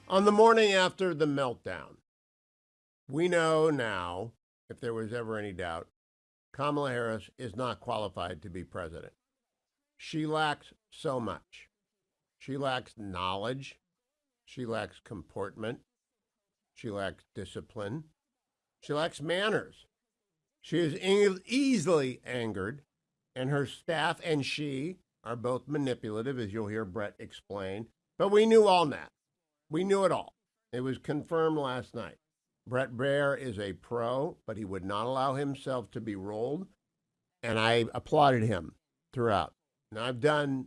On the morning after the meltdown, we know now, if there was ever any doubt, Kamala Harris is not qualified to be president. She lacks so much. She lacks knowledge. She lacks comportment. She lacks discipline. She lacks manners. She is easily angered, and her staff and she are both manipulative, as you'll hear Brett explain. But we knew all that. We knew it all. It was confirmed last night. Brett Baier is a pro, but he would not allow himself to be rolled, and I applauded him throughout. Now, I've done,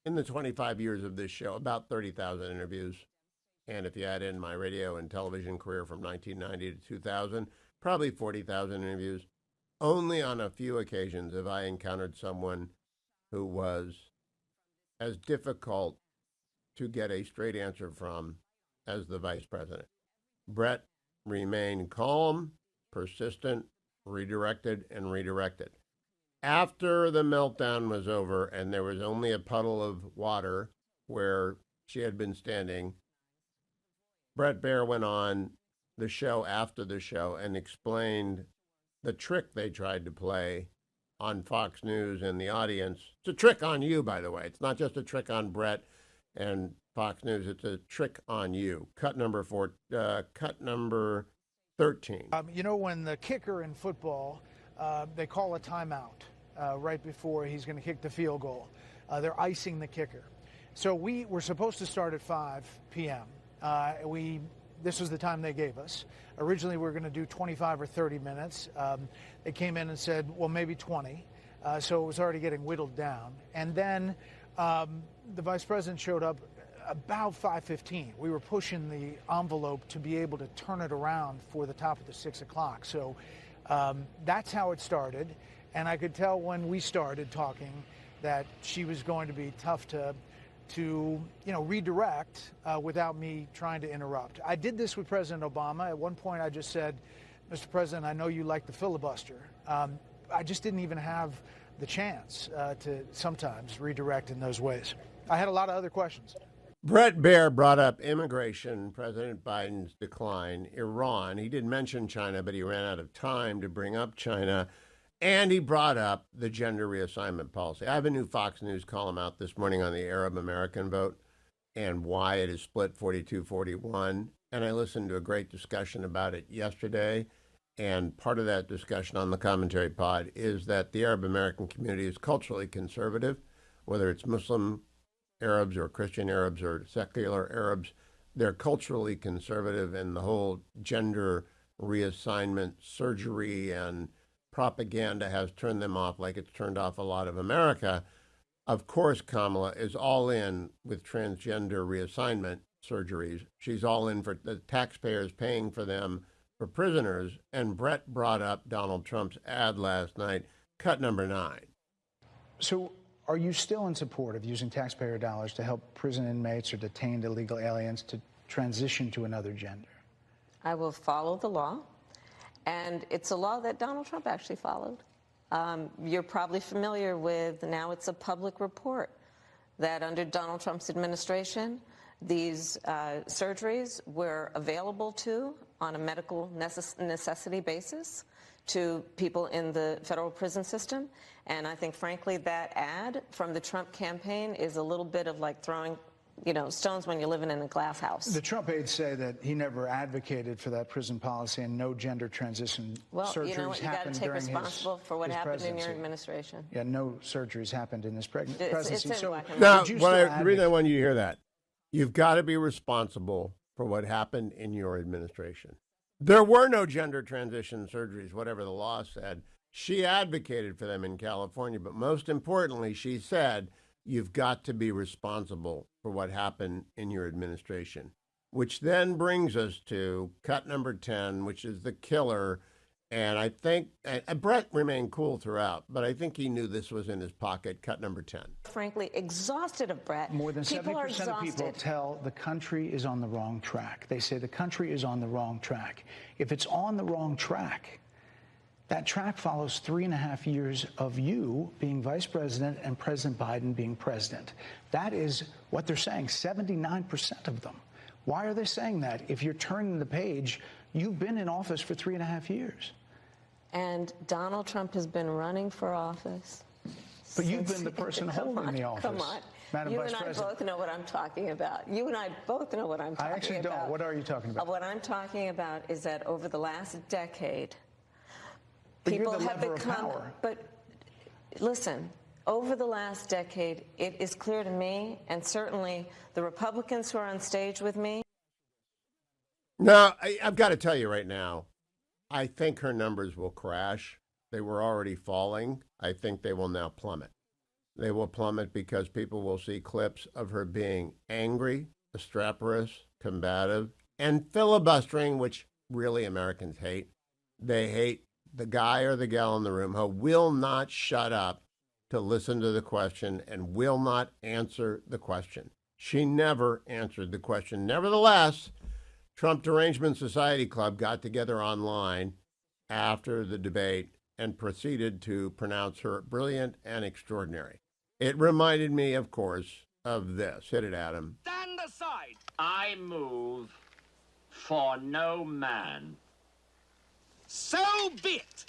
in the 25 years of this show, about 30,000 interviews, and if you add in my radio and television career from 1990 to 2000, probably 40,000 interviews. Only on a few occasions have I encountered someone who was as difficult to get a straight answer from as the vice president. Brett remained calm, persistent, redirected. After the meltdown was over and there was only a puddle of water where she had been standing, Brett Baier went on the show after the show and explained the trick they tried to play on Fox News and the audience. It's a trick on you, by the way. It's not just a trick on Brett and Fox News. It's a trick on you. Cut number 13. When the kicker in football, they call a timeout right before he's going to kick the field goal. They're icing the kicker. So we were supposed to start at 5 p.m. This was the time they gave us. Originally, we were going to do 25 or 30 minutes. They came in and said, well, maybe 20. So it was already getting whittled down. And then the vice president showed up about 5:15. We were pushing the envelope to be able to turn it around for the top of the 6 o'clock. So that's how it started. And I could tell when we started talking that she was going to be tough to redirect without me trying to interrupt. I did this with President Obama. At one point, I just said, Mr. President, I know you like the filibuster. I just didn't even have the chance to sometimes redirect in those ways. I had a lot of other questions. Brett Baier brought up immigration, President Biden's decline, Iran. He did mention China, but he ran out of time to bring up China. And he brought up the gender reassignment policy. I have a new Fox News column out this morning on the Arab American vote and why it is split 42-41. And I listened to a great discussion about it yesterday. And part of that discussion on the commentary pod is that the Arab American community is culturally conservative, whether it's Muslim Arabs or Christian Arabs or secular Arabs. They're culturally conservative, and the whole gender reassignment surgery and propaganda has turned them off like it's turned off a lot of America. Of course, Kamala is all in with transgender reassignment surgeries. She's all in for the taxpayers paying for them for prisoners. And Brett brought up Donald Trump's ad last night, cut number 9. So are you still in support of using taxpayer dollars to help prison inmates or detained illegal aliens to transition to another gender? I will follow the law. And it's a law that Donald Trump actually followed. You're probably familiar with, now it's a public report, that under Donald Trump's administration, these surgeries were available on a medical necessity basis to people in the federal prison system. And I think, frankly, that ad from the Trump campaign is a little bit of like throwing stones when you're living in a glass house. The Trump aides say that he never advocated for that prison policy and no gender transition surgeries you know what, you got to take responsible for what happened in your administration. Yeah, no surgeries happened in this presidency. It's now, the reason I want you to hear that, you've got to be responsible for what happened in your administration. There were no gender transition surgeries, whatever the law said. She advocated for them in California, but most importantly, she said, you've got to be responsible for what happened in your administration, which then brings us to cut number 10, which is the killer. And I think Brett remained cool throughout, but I think he knew this was in his pocket. Cut number 10. Frankly, exhausted of Brett. More than 70% of people tell the country is on the wrong track. They say the country is on the wrong track. If it's on the wrong track, that track follows 3.5 years of you being vice president and President Biden being president. That is what they're saying, 79% of them. Why are they saying that? If you're turning the page, you've been in office for 3.5 years. And Donald Trump has been running for office. But you've been the person holding the office. Come on. Madam You Vice and I President. both know what I'm talking about. You and I both know what I'm talking about. I actually don't. What are you talking about? What I'm talking about is that over the last decade, But people you're the have lever of become. power. But listen, over the last decade, it is clear to me, and certainly the Republicans who are on stage with me. Now, I've got to tell you right now, I think her numbers will crash. They were already falling. I think they will now plummet. They will plummet because people will see clips of her being angry, obstreperous, combative, and filibustering, which really Americans hate. They hate the guy or the gal in the room who will not shut up to listen to the question and will not answer the question. She never answered the question. Nevertheless, Trump Derangement Society Club got together online after the debate and proceeded to pronounce her brilliant and extraordinary. It reminded me, of course, of this. Hit it, Adam. Stand aside. I move for no man. So be it.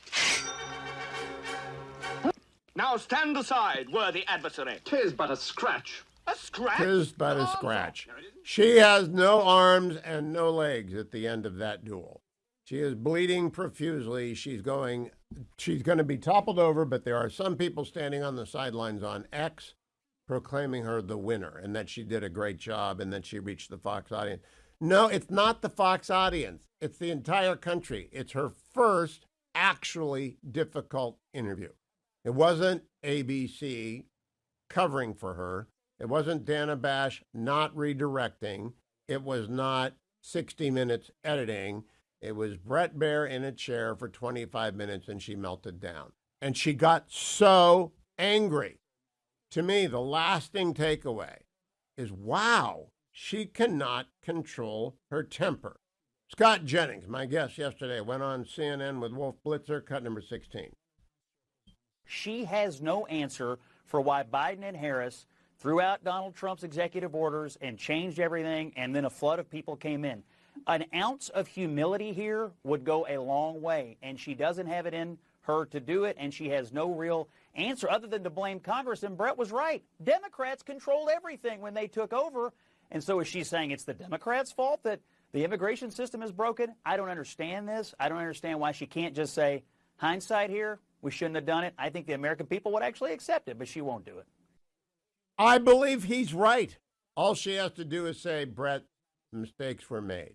Now stand aside, worthy adversary. 'Tis but a scratch. A scratch? 'Tis but a Oh, scratch. no, it isn't. She has no arms and no legs at the end of that duel. She is bleeding profusely. She's going to be toppled over, but there are some people standing on the sidelines on X proclaiming her the winner and that she did a great job and that she reached the Fox audience. No, it's not the Fox audience. It's the entire country. It's her first actually difficult interview. It wasn't ABC covering for her. It wasn't Dana Bash not redirecting. It was not 60 Minutes editing. It was Brett Baer in a chair for 25 minutes, and she melted down. And she got so angry. To me, the lasting takeaway is, wow, she cannot control her temper. Scott Jennings, my guest yesterday, went on CNN with Wolf Blitzer, cut number 16. She has no answer for why Biden and Harris threw out Donald Trump's executive orders and changed everything, and then a flood of people came in. An ounce of humility here would go a long way, and she doesn't have it in her to do it, and she has no real answer other than to blame Congress. And Brett was right. Democrats controlled everything when they took over, and so is she saying it's the Democrats' fault that the immigration system is broken? I don't understand this. I don't understand why she can't just say, hindsight here, we shouldn't have done it. I think the American people would actually accept it, but she won't do it. I believe he's right. All she has to do is say, Brett, mistakes were made.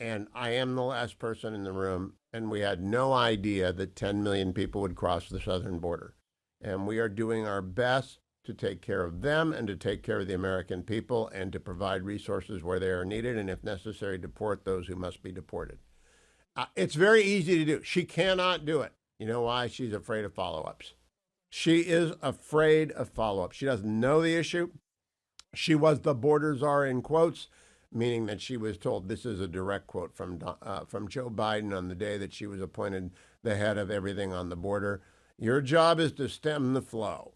And I am the last person in the room, and we had no idea that 10 million people would cross the southern border. And we are doing our best to take care of them and to take care of the American people and to provide resources where they are needed and, if necessary, deport those who must be deported. It's very easy to do. She cannot do it. You know why? She's afraid of follow-ups. She is afraid of follow-ups. She doesn't know the issue. She was the border czar in quotes, meaning that she was told, this is a direct quote from Joe Biden on the day that she was appointed the head of everything on the border. Your job is to stem the flow.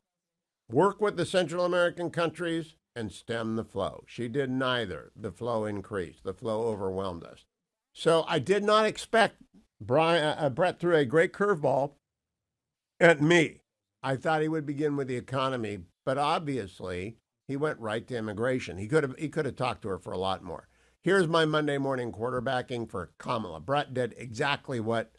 Work with the Central American countries and stem the flow. She did neither. The flow increased. The flow overwhelmed us. So I did not expect Brett threw a great curveball at me. I thought he would begin with the economy, but obviously he went right to immigration. He could have talked to her for a lot more. Here's my Monday morning quarterbacking for Kamala. Brett did exactly what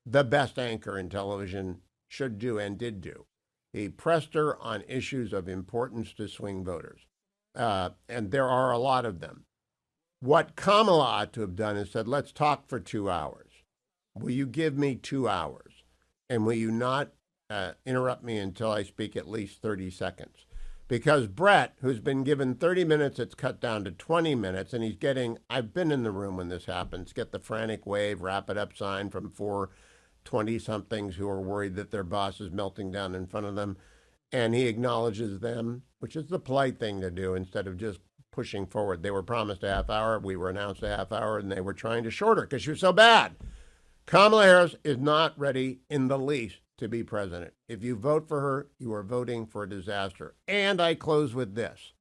the best anchor in television should do and did do. He pressed her on issues of importance to swing voters, and there are a lot of them. What Kamala ought to have done is said, let's talk for 2 hours. Will you give me 2 hours? And will you not interrupt me until I speak at least 30 seconds? Because Brett, who's been given 30 minutes, it's cut down to 20 minutes, and he's getting, I've been in the room when this happens, get the frantic wave, wrap it up sign from 4 20-somethings who are worried that their boss is melting down in front of them, and he acknowledges them, which is the polite thing to do instead of just pushing forward. They were promised a half hour, we were announced a half hour, and they were trying to short her because she was so bad. Kamala Harris is not ready in the least to be president. If you vote for her, you are voting for a disaster. And I close with this.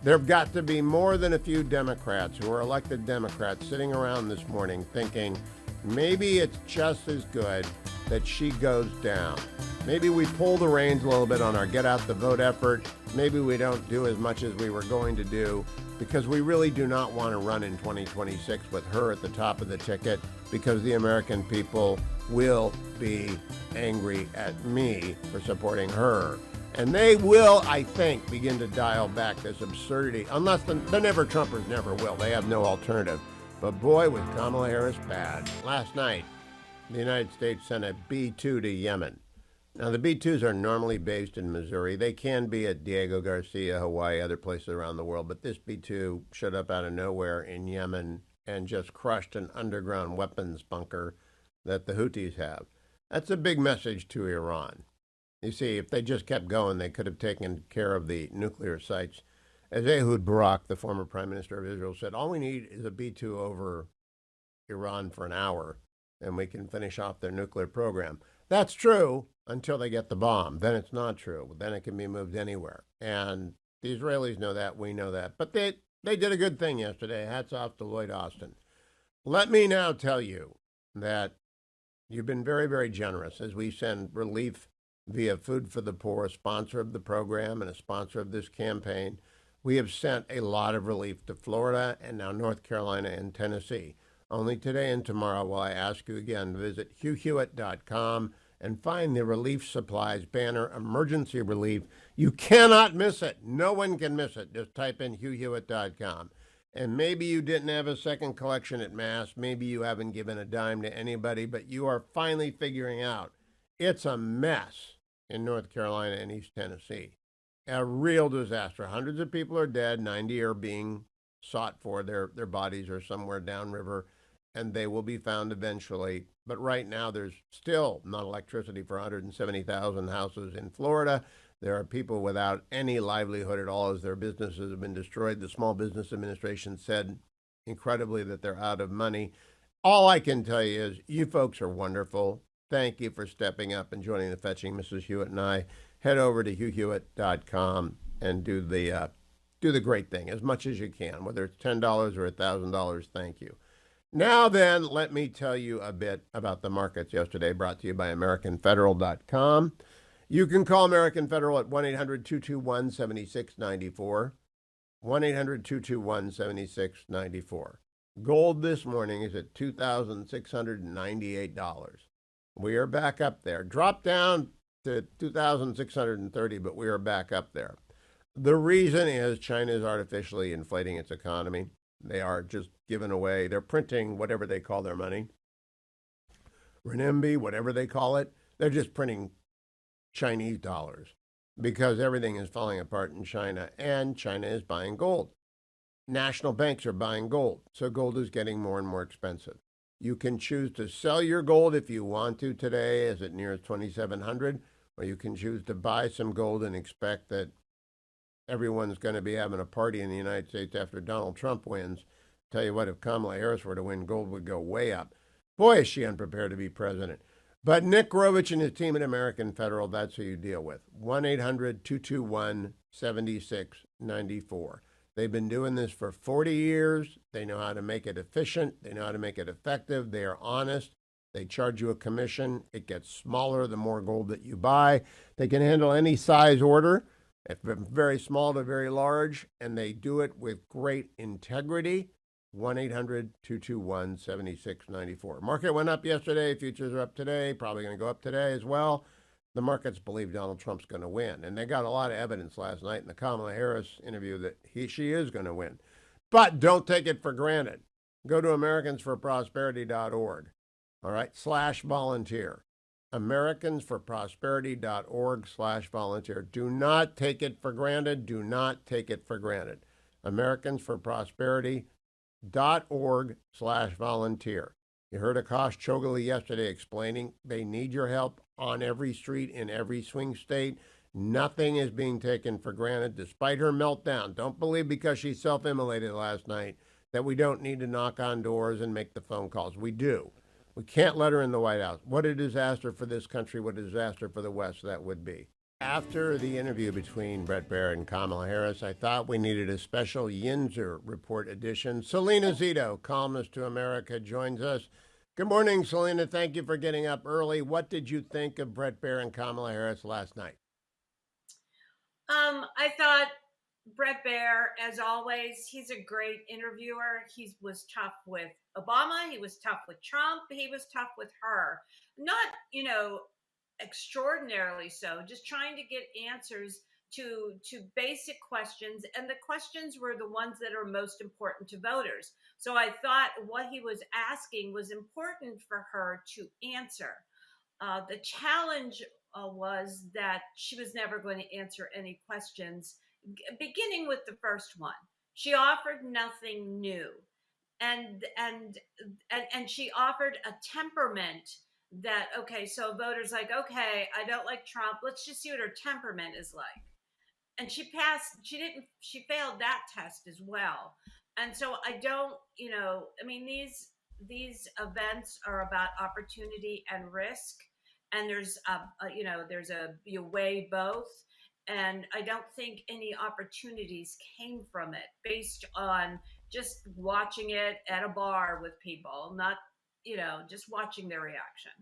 There have got to be more than a few Democrats who are elected Democrats sitting around this morning thinking maybe it's just as good that she goes down. Maybe we pull the reins a little bit on our get out the vote effort. Maybe we don't do as much as we were going to do because we really do not want to run in 2026 with her at the top of the ticket because the American people will be angry at me for supporting her. And they will, I think, begin to dial back this absurdity. Unless the never Trumpers never will. They have no alternative. But boy, was Kamala Harris bad. Last night, the United States sent a B-2 to Yemen. Now, the B-2s are normally based in Missouri. They can be at Diego Garcia, Hawaii, other places around the world. But this B-2 showed up out of nowhere in Yemen and just crushed an underground weapons bunker that the Houthis have. That's a big message to Iran. You see, if they just kept going, they could have taken care of the nuclear sites. As Ehud Barak, the former prime minister of Israel, said, all we need is a B-2 over Iran for an hour, and we can finish off their nuclear program. That's true until they get the bomb. Then it's not true. Then it can be moved anywhere. And the Israelis know that. We know that. But they did a good thing yesterday. Hats off to Lloyd Austin. Let me now tell you that you've been very, very generous as we send relief via Food for the Poor, a sponsor of the program and a sponsor of this campaign. We have sent a lot of relief to Florida and now North Carolina and Tennessee. Only today and tomorrow will I ask you again to visit HughHewitt.com and find the relief supplies banner, emergency relief. You cannot miss it. No one can miss it. Just type in HughHewitt.com. And maybe you didn't have a second collection at Mass. Maybe you haven't given a dime to anybody, but you are finally figuring out it's a mess in North Carolina and East Tennessee. A real disaster. Hundreds of people are dead. 90 are being sought for. Their bodies are somewhere downriver, and they will be found eventually. But right now, there's still not electricity for 170,000 houses in Florida. There are people without any livelihood at all as their businesses have been destroyed. The Small Business Administration said, incredibly, that they're out of money. All I can tell you is you folks are wonderful. Thank you for stepping up and joining the fetching, Mrs. Hewitt and I. Head over to HughHewitt.com and do the great thing as much as you can, whether it's $10 or $1,000. Thank you. Now then, let me tell you a bit about the markets yesterday, brought to you by AmericanFederal.com. You can call American Federal at 1-800-221-7694, 1-800-221-7694. Gold this morning is at $2,698. We are back up there. Dropped down to 2,630, but we are back up there. The reason is China is artificially inflating its economy. They are just giving away. They're printing whatever they call their money. Renminbi, whatever they call it. They're just printing Chinese dollars because everything is falling apart in China, and China is buying gold. National banks are buying gold, so gold is getting more and more expensive. You can choose to sell your gold if you want to today as it nears 2,700, or you can choose to buy some gold and expect that everyone's going to be having a party in the United States after Donald Trump wins. Tell you what, if Kamala Harris were to win, gold would go way up. Boy, is she unprepared to be president. But Nick Grovich and his team at American Federal, that's who you deal with. 1-800-221-7694. They've been doing this for 40 years. They know how to make it efficient. They know how to make it effective. They are honest. They charge you a commission. It gets smaller the more gold that you buy. They can handle any size order, from very small to very large, and they do it with great integrity. 1-800-221-7694. Market went up yesterday. Futures are up today. Probably going to go up today as well. The markets believe Donald Trump's going to win. And they got a lot of evidence last night in the Kamala Harris interview that she is going to win. But don't take it for granted. Go to AmericansForProsperity.org, all right, /volunteer. AmericansForProsperity.org/volunteer. Do not take it for granted. Do not take it for granted. AmericansForProsperity.org/volunteer. You heard Akash Chogali yesterday explaining they need your help on every street in every swing state. Nothing is being taken for granted, despite her meltdown. Don't believe because she self-immolated last night that we don't need to knock on doors and make the phone calls. We do. We can't let her in the White House. What a disaster for this country, what a disaster for the West that would be. After the interview between Bret Baier and Kamala Harris, I thought we needed a special Yinzer Report edition. Selena Zito, columnist to America, joins us. Good morning, Selena. Thank you for getting up early. What did you think of Bret Baier and Kamala Harris last night? I thought Bret Baier, as always, he's a great interviewer. He was tough with Obama. He was tough with Trump. He was tough with her. Not, extraordinarily so, just trying to get answers to basic questions. And the questions were the ones that are most important to voters. So I thought what he was asking was important for her to answer. The challenge was that she was never going to answer any questions, beginning with the first one. She offered nothing new, and she offered a temperament that, okay, so voters like, okay, I don't like Trump. Let's just see what her temperament is like. And she failed that test as well. And so I don't, these events are about opportunity and risk, and there's you weigh both. And I don't think any opportunities came from it based on just watching it at a bar with people, not, just watching their reaction.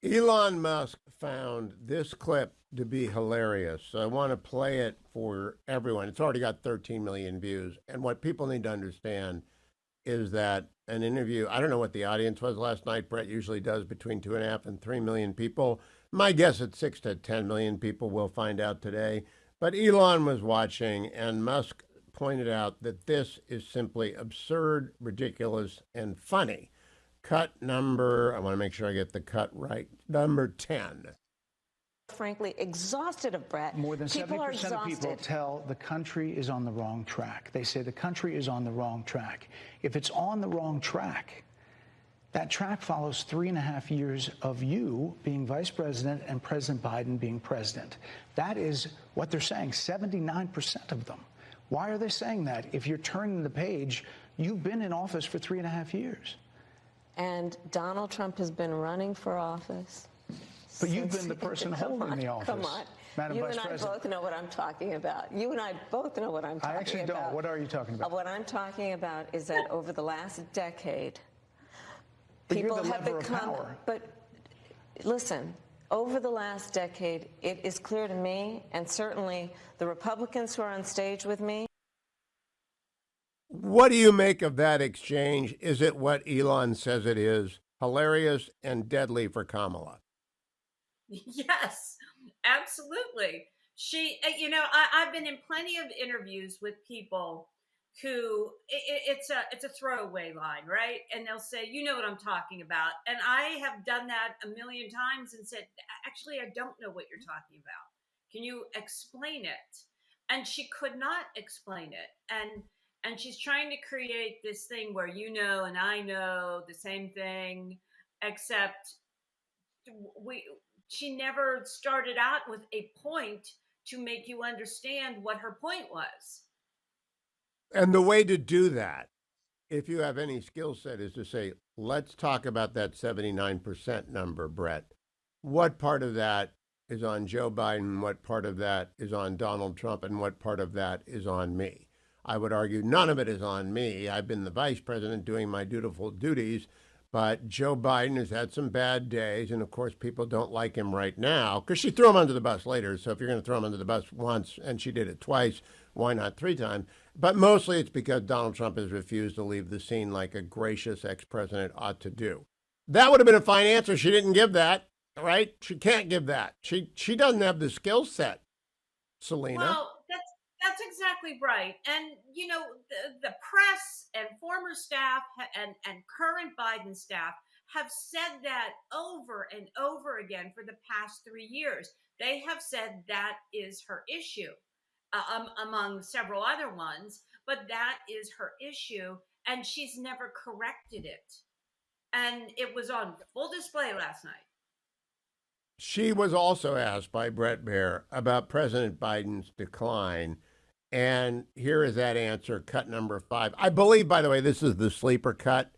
Elon Musk found this clip to be hilarious. So I want to play it for everyone. It's already got 13 million views. And what people need to understand is that an interview, I don't know what the audience was last night. Bret usually does between 2.5 and 3 million people. My guess at 6 to 10 million people. We'll find out today. But Elon was watching, and Musk pointed out that this is simply absurd, ridiculous, and funny. Cut number, I want to make sure I get the cut right, number 10. Frankly, exhausted of Bret. More than people 70% of people tell the country is on the wrong track. They say the country is on the wrong track. If it's on the wrong track, that track follows 3.5 years of you being vice president and President Biden being president. That is what they're saying, 79% of them. Why are they saying that? If you're turning the page, you've been in office for 3.5 years. And Donald Trump has been running for office. But you've been the person holding the office. Come on. Madam You Vice and I President. both know what I'm talking about. You and I both know what I'm talking about. I actually don't. What are you talking about? What I'm talking about is that over the last decade, but people you're the have lever become. of power. But listen, over the last decade, it is clear to me, and certainly the Republicans who are on stage with me. What do you make of that exchange? Is it what Elon says it is? Hilarious and deadly for Kamala. Yes, absolutely. I've been in plenty of interviews with people who it's a throwaway line, right? And they'll say, you know what I'm talking about. And I have done that a million times and said, actually, I don't know what you're talking about. Can you explain it? And she could not explain it. And she's trying to create this thing where you know and I know the same thing, except she never started out with a point to make you understand what her point was. And the way to do that, if you have any skill set, is to say, let's talk about that 79% number, Bret. What part of that is on Joe Biden? What part of that is on Donald Trump? And what part of that is on me? I would argue none of it is on me. I've been the vice president doing my dutiful duties, but Joe Biden has had some bad days, and of course people don't like him right now because she threw him under the bus later. So if you're going to throw him under the bus once, and she did it twice, why not 3 times? But mostly it's because Donald Trump has refused to leave the scene like a gracious ex-president ought to do. That would have been a fine answer. She didn't give that, right? She can't give that. She doesn't have the skill set, Selena. Well, that's exactly right. And, the press and former staff and current Biden staff have said that over and over again for the past 3 years. They have said that is her issue, among several other ones, but that is her issue, and she's never corrected it. And it was on full display last night. She was also asked by Bret Baier about President Biden's decline. And here is that answer, cut number 5. I believe, by the way, this is the sleeper cut.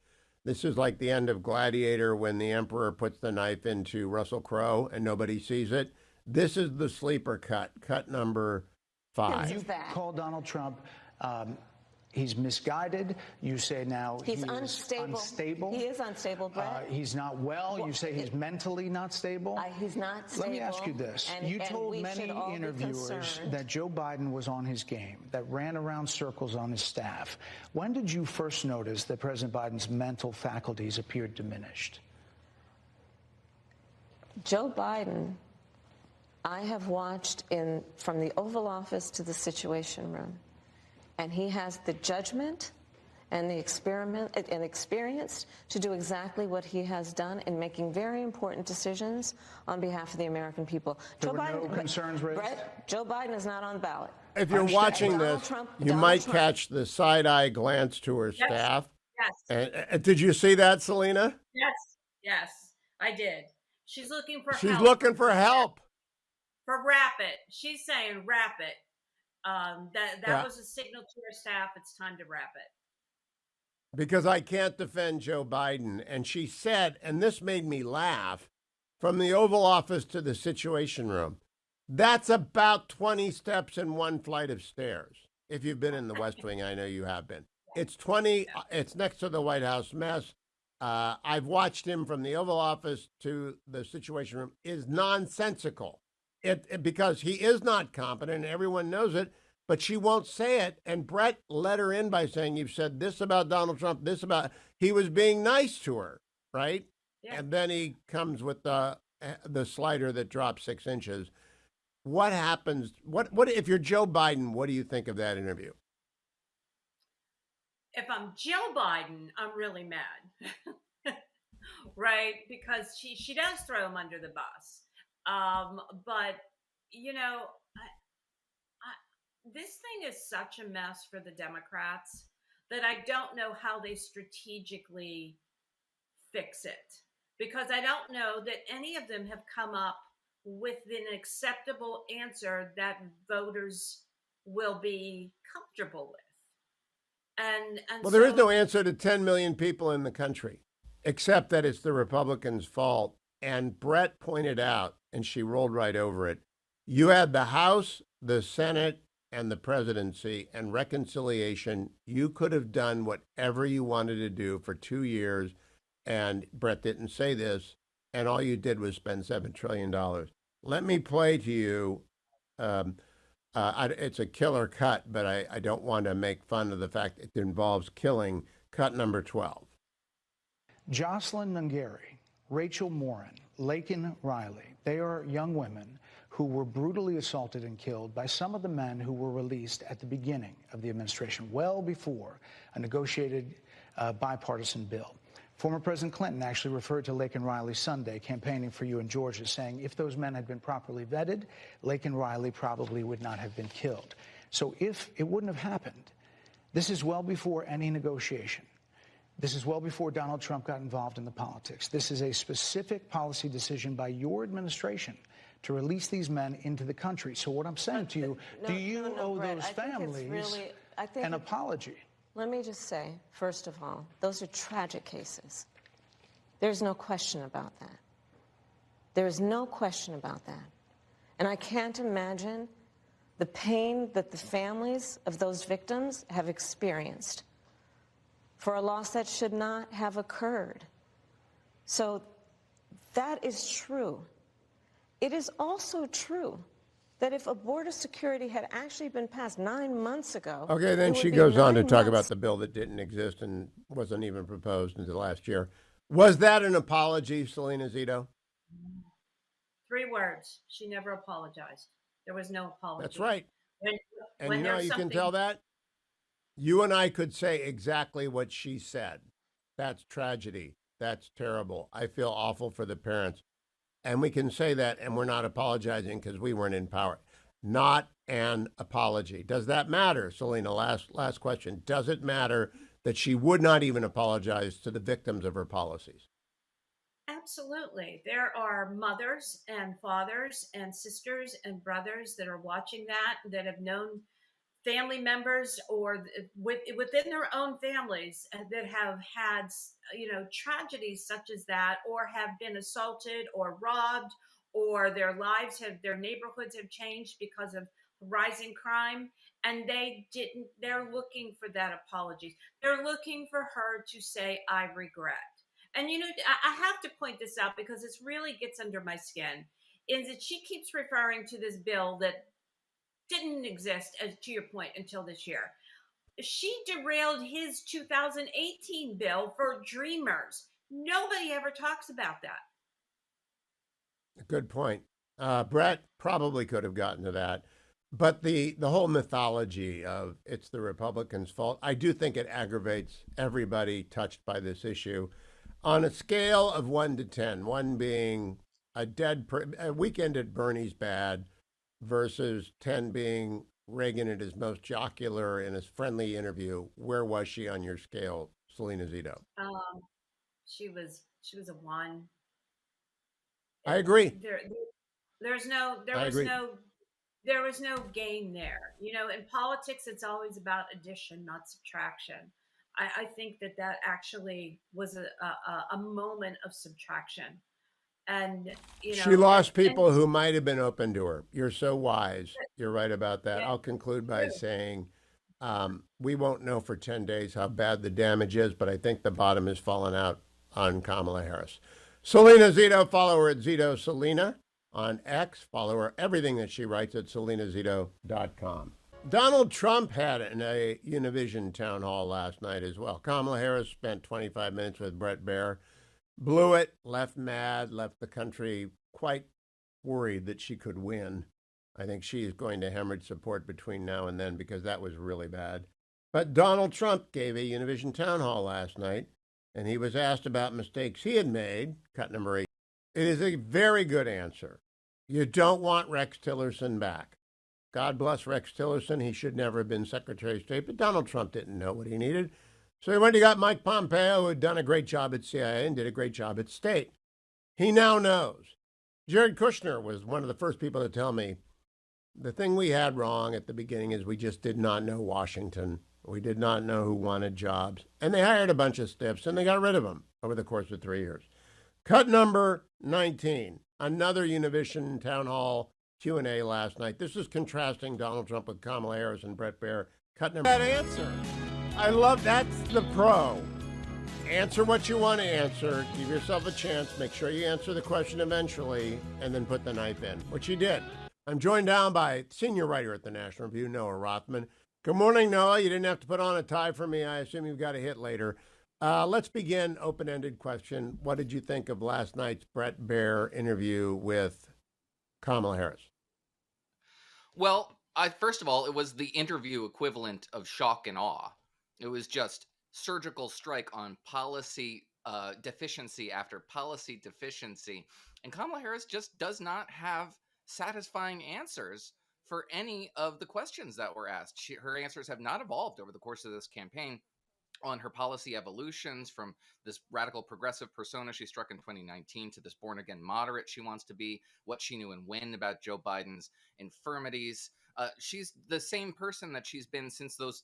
This is like the end of Gladiator when the emperor puts the knife into Russell Crowe and nobody sees it. This is the sleeper cut number 5. You call Donald Trump, he's misguided. You say now He's he unstable. is unstable. He is unstable, Brett. He's not well. You say he's mentally not stable. He's not stable. Let me ask you this. You told many interviewers that Joe Biden was on his game, that ran around circles on his staff. When did you first notice that President Biden's mental faculties appeared diminished? Joe Biden, I have watched from the Oval Office to the Situation Room, and he has the judgment and the experience to do exactly what he has done in making very important decisions on behalf of the American people. There were no concerns raised? Brett, Joe Biden is not on the ballot. If you're watching this, you might catch the side-eye glance to her staff. Yes. And did you see that, Selena? Yes, I did. She's looking for help. She's looking for help. For wrap it. She's saying wrap it. That was a signal to her staff. It's time to wrap it. Because I can't defend Joe Biden. And she said, and this made me laugh, from the Oval Office to the Situation Room, that's about 20 steps and 1 flight of stairs. If you've been in the West Wing, I know you have been. It's 20. It's next to the White House mess. I've watched him from the Oval Office to the Situation Room. Is nonsensical. Because he is not competent, and everyone knows it, but she won't say it. And Brett let her in by saying, you've said this about Donald Trump, this about, he was being nice to her, right? Yeah. And then he comes with the slider that drops 6 inches. What happens? What if you're Joe Biden, what do you think of that interview? If I'm Joe Biden, I'm really mad, right? Because she does throw him under the bus. But, you know, this thing is such a mess for the Democrats that I don't know how they strategically fix it, because I don't know that any of them have come up with an acceptable answer that voters will be comfortable with. And well, there is no answer to 10 million people in the country, except that it's the Republicans' fault. And Brett pointed out, and she rolled right over it, you had the House, the Senate, and the presidency and reconciliation. You could have done whatever you wanted to do for 2 years, and Brett didn't say this, and all you did was spend $7 trillion. Let me play to you. It's a killer cut, but I don't want to make fun of the fact it involves killing. Cut number 12. Jocelyn Nungari, Rachel Morin, Laken Riley, they are young women who were brutally assaulted and killed by some of the men who were released at the beginning of the administration, well before a negotiated bipartisan bill. Former President Clinton actually referred to Laken Riley Sunday campaigning for you in Georgia, saying if those men had been properly vetted, Laken Riley probably would not have been killed. So if it wouldn't have happened, this is well before any negotiation. This is well before Donald Trump got involved in the politics. This is a specific policy decision by your administration to release these men into the country. So what I'm saying to you, do you owe Brett, those families an apology? Let me just say, first of all, those are tragic cases. There's no question about that. There is no question about that. And I can't imagine the pain that the families of those victims have experienced for a loss that should not have occurred. So that is true. It is also true that if a border security had actually been passed 9 months ago... Okay, then she goes on to talk about the bill that didn't exist and wasn't even proposed until last year. Was that an apology, Selena Zito? 3 words. She never apologized. There was no apology. That's right. And when you know how you can tell that? You and I could say exactly what she said. That's tragedy. That's terrible. I feel awful for the parents. And we can say that, and we're not apologizing because we weren't in power. Not an apology. Does that matter, Selena? Last question. Does it matter that she would not even apologize to the victims of her policies? Absolutely. There are mothers and fathers and sisters and brothers that are watching that have known family members or within their own families that have had, tragedies such as that, or have been assaulted or robbed or their neighborhoods have changed because of rising crime. And they're looking for that apology. They're looking for her to say, I regret. And, I have to point this out because this really gets under my skin, is that she keeps referring to this bill that didn't exist, as to your point, until this year. She derailed his 2018 bill for Dreamers. Nobody ever talks about that. Good point. Brett probably could have gotten to that. But the whole mythology of it's the Republicans' fault, I do think it aggravates everybody touched by this issue. On a scale of 1 to 10, 1 being a weekend at Bernie's bad versus 10 being Reagan at his most jocular in his friendly interview, where was she on your scale, Selena Zito? She was a 1. I agree. There was no gain there. In politics, it's always about addition, not subtraction. I think that actually was a moment of subtraction. And, she lost people who might have been open to her. You're so wise. You're right about that. Yeah. I'll conclude by saying we won't know for 10 days how bad the damage is, but I think the bottom has fallen out on Kamala Harris. Selena Zito, follow her at Zito Selena on X. Follow her everything that she writes at selenazito.com. Donald Trump had a Univision town hall last night as well. Kamala Harris spent 25 minutes with Bret Baier. Blew it, left mad, left the country quite worried that she could win. I think she is going to hemorrhage support between now and then because that was really bad. But Donald Trump gave a Univision town hall last night, and he was asked about mistakes he had made, cut number 8. It is a very good answer. You don't want Rex Tillerson back. God bless Rex Tillerson. He should never have been Secretary of State, but Donald Trump didn't know what he needed. So he went and got Mike Pompeo, who had done a great job at CIA and did a great job at State. He now knows. Jared Kushner was one of the first people to tell me the thing we had wrong at the beginning is we just did not know Washington. We did not know who wanted jobs. And they hired a bunch of stiffs, and they got rid of them over the course of 3 years. Cut number 19, another Univision town hall Q&A last night. This is contrasting Donald Trump with Kamala Harris and Bret Baier. Cut number... That answer. I love that's the pro. Answer what you want to answer. Give yourself a chance. Make sure you answer the question eventually, and then put the knife in, which you did. I'm joined down by senior writer at the National Review, Noah Rothman. Good morning, Noah. You didn't have to put on a tie for me. I assume you've got a hit later. Let's begin. Open-ended question. What did you think of last night's Bret Baier interview with Kamala Harris? Well, first of all, it was the interview equivalent of shock and awe. It was just surgical strike on policy deficiency after policy deficiency. And Kamala Harris just does not have satisfying answers for any of the questions that were asked. Her answers have not evolved over the course of this campaign on her policy evolutions, from this radical progressive persona she struck in 2019 to this born-again moderate she wants to be, what she knew and when about Joe Biden's infirmities. She's the same person that she's been since those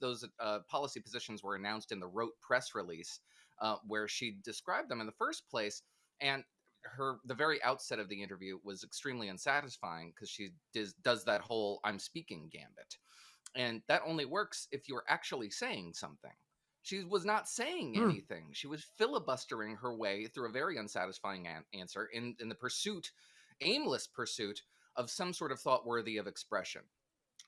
policy positions were announced in the rote press release, where she described them in the first place. And the very outset of the interview was extremely unsatisfying because she does that whole "I'm speaking" gambit, and that only works if you're actually saying something. She was not saying anything. She was filibustering her way through a very unsatisfying answer in the aimless pursuit of some sort of thought worthy of expression.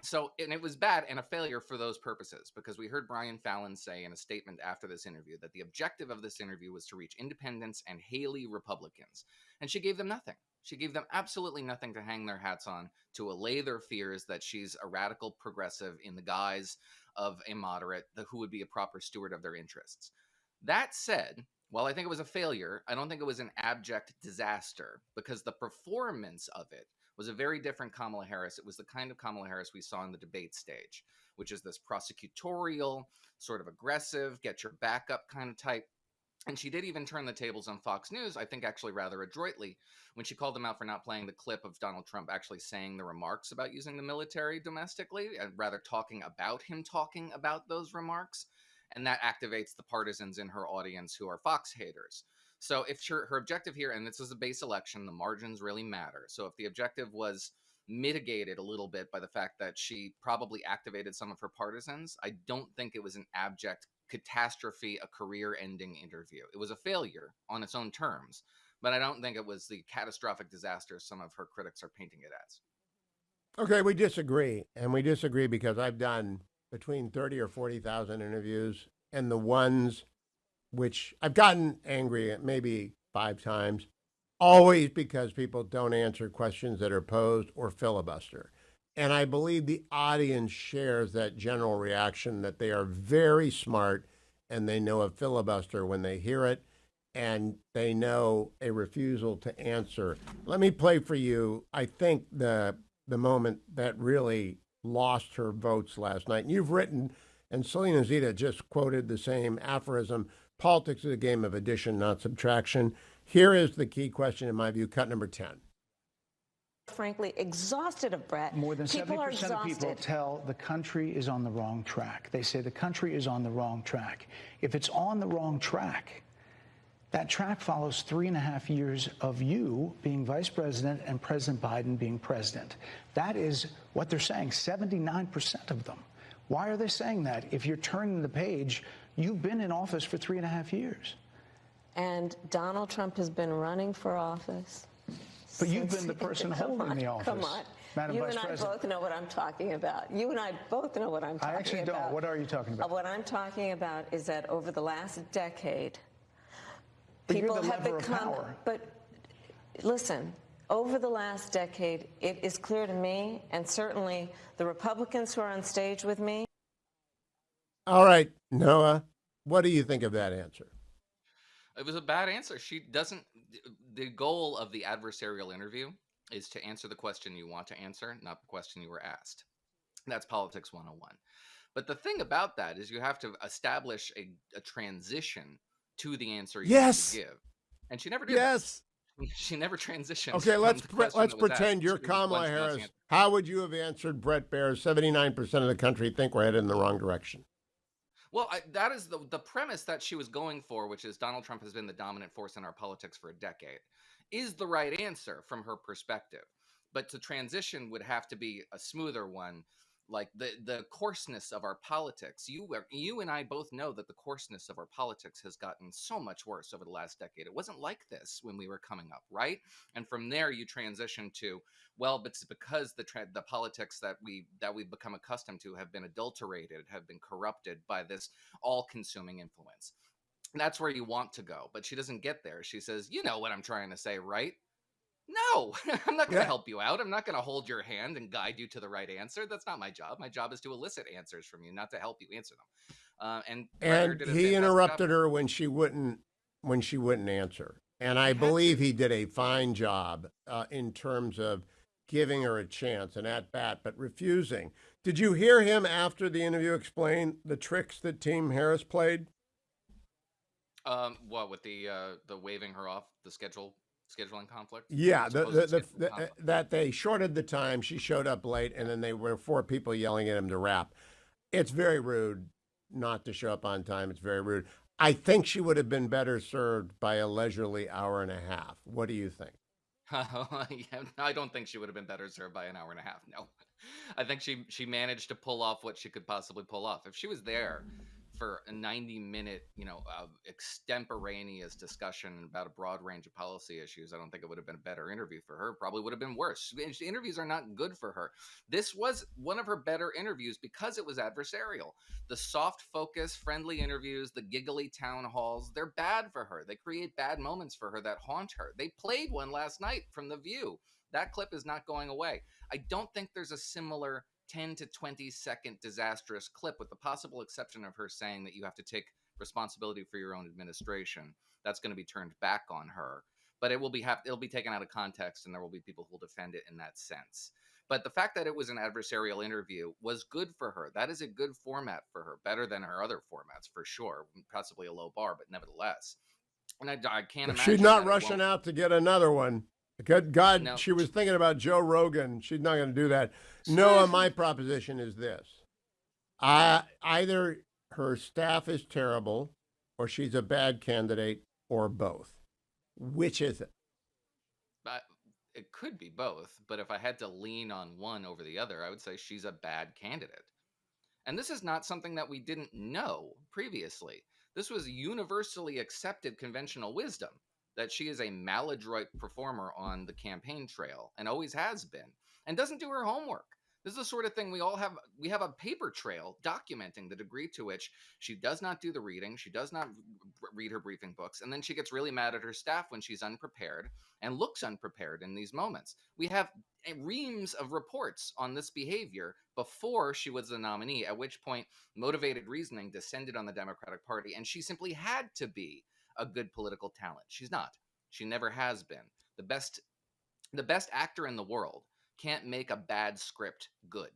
So, and it was bad and a failure for those purposes, because we heard Brian Fallon say in a statement after this interview that the objective of this interview was to reach independents and Haley Republicans. And she gave them nothing. She gave them absolutely nothing to hang their hats on to allay their fears that she's a radical progressive in the guise of a moderate who would be a proper steward of their interests. That said, while I think it was a failure, I don't think it was an abject disaster, because the performance of it was a very different Kamala Harris. It was the kind of Kamala Harris we saw in the debate stage, which is this prosecutorial, sort of aggressive, get your back up kind of type. And she did even turn the tables on Fox News, I think actually rather adroitly, when she called them out for not playing the clip of Donald Trump actually saying the remarks about using the military domestically, and rather talking about him talking about those remarks. And that activates the partisans in her audience who are Fox haters. So if her objective here, and this is a base election, the margins really matter. So if the objective was mitigated a little bit by the fact that she probably activated some of her partisans, I don't think it was an abject catastrophe, a career-ending interview. It was a failure on its own terms, but I don't think it was the catastrophic disaster some of her critics are painting it as. Okay, we disagree, and we disagree because I've done between 30 or 40,000 interviews, and the ones which I've gotten angry at maybe 5 times, always because people don't answer questions that are posed or filibuster. And I believe the audience shares that general reaction that they are very smart and they know a filibuster when they hear it, and they know a refusal to answer. Let me play for you, I think, the moment that really lost her votes last night. And you've written, and Selena Zita just quoted the same aphorism, politics is a game of addition, not subtraction. Here is the key question, in my view, cut number 10. Frankly, exhausted of Brett. More than People 70% of people exhausted. tell the country is on the wrong track. They say the country is on the wrong track. If it's on the wrong track, that track follows 3.5 years of you being vice president and President Biden being president. That is what they're saying, 79% of them. Why are they saying that? If you're turning the page, you've been in office for 3.5 years. And Donald Trump has been running for office. But you've been the person holding the office. Come on. Madam You Vice and I President. both know what I'm talking about. You and I both know what I'm talking about. I actually don't. What are you talking about? What I'm talking about is that over the last decade, But you're people the have lever of become. power. But listen, over the last decade, it is clear to me, and certainly the Republicans who are on stage with me. All right, Noah, what do you think of that answer? It was a bad answer. She doesn't. The goal of the adversarial interview is to answer the question you want to answer, not the question you were asked. That's politics 101. But the thing about that is you have to establish a transition to the answer you want to give. And she never did. Yes. That. She never transitioned. Okay, let's let's pretend you're Kamala Harris. How would you have answered Brett Baer? 79% of the country think we're headed in the wrong direction. Well, that is the premise that she was going for, which is Donald Trump has been the dominant force in our politics for a decade, is the right answer from her perspective. But to transition would have to be a smoother one, like the coarseness of our politics. You and I both know that the coarseness of our politics has gotten so much worse over the last decade. It wasn't like this when we were coming up, right? And from there you transition to, well, but it's because the politics that we've become accustomed to have been adulterated, have been corrupted by this all-consuming influence. And that's where you want to go. But she doesn't get there. She says, you know what I'm trying to say, right? No, I'm not going to help you out. I'm not going to hold your hand and guide you to the right answer. That's not my job. My job is to elicit answers from you, not to help you answer them. And he interrupted her when she wouldn't answer. And I believe he did a fine job in terms of giving her a chance and at bat, but refusing. Did you hear him after the interview explain the tricks that Team Harris played? What with the waving her off the scheduling conflict? Yeah, that they shorted the time. She showed up late, and then there were 4 people yelling at him to rap. It's very rude not to show up on time. It's very rude. I think she would have been better served by a leisurely hour and a half. What do you think? Yeah, I don't think she would have been better served by an hour and a half. No, I think she managed to pull off what she could possibly pull off. If she was there for a 90-minute, extemporaneous discussion about a broad range of policy issues, I don't think it would have been a better interview for her. Probably would have been worse. Interviews are not good for her. This was one of her better interviews because it was adversarial. The soft focus, friendly interviews, the giggly town halls, they're bad for her. They create bad moments for her that haunt her. They played one last night from The View. That clip is not going away. I don't think there's a similar 10 to 20 second disastrous clip, with the possible exception of her saying that you have to take responsibility for your own administration. That's going to be turned back on her, but it'll be taken out of context, and there will be people who will defend it in that sense. But the fact that it was an adversarial interview was good for her. That is a good format for her, better than her other formats for sure. Possibly a low bar, but nevertheless. And I can't imagine. She's not rushing out to get another one. Good God, No. She was thinking about Joe Rogan. She's not going to do that. Noah, my proposition is this. Either her staff is terrible, or she's a bad candidate, or both. Which is it? It could be both, but if I had to lean on one over the other, I would say she's a bad candidate. And this is not something that we didn't know previously. This was universally accepted conventional wisdom that she is a maladroit performer on the campaign trail and always has been, and doesn't do her homework. This is the sort of thing we all have. We have a paper trail documenting the degree to which she does not do the reading. She does not read her briefing books. And then she gets really mad at her staff when she's unprepared and looks unprepared in these moments. We have reams of reports on this behavior before she was the nominee, at which point motivated reasoning descended on the Democratic Party. And she simply had to be a good political talent. She's not. She never has been. The best actor in the world can't make a bad script good.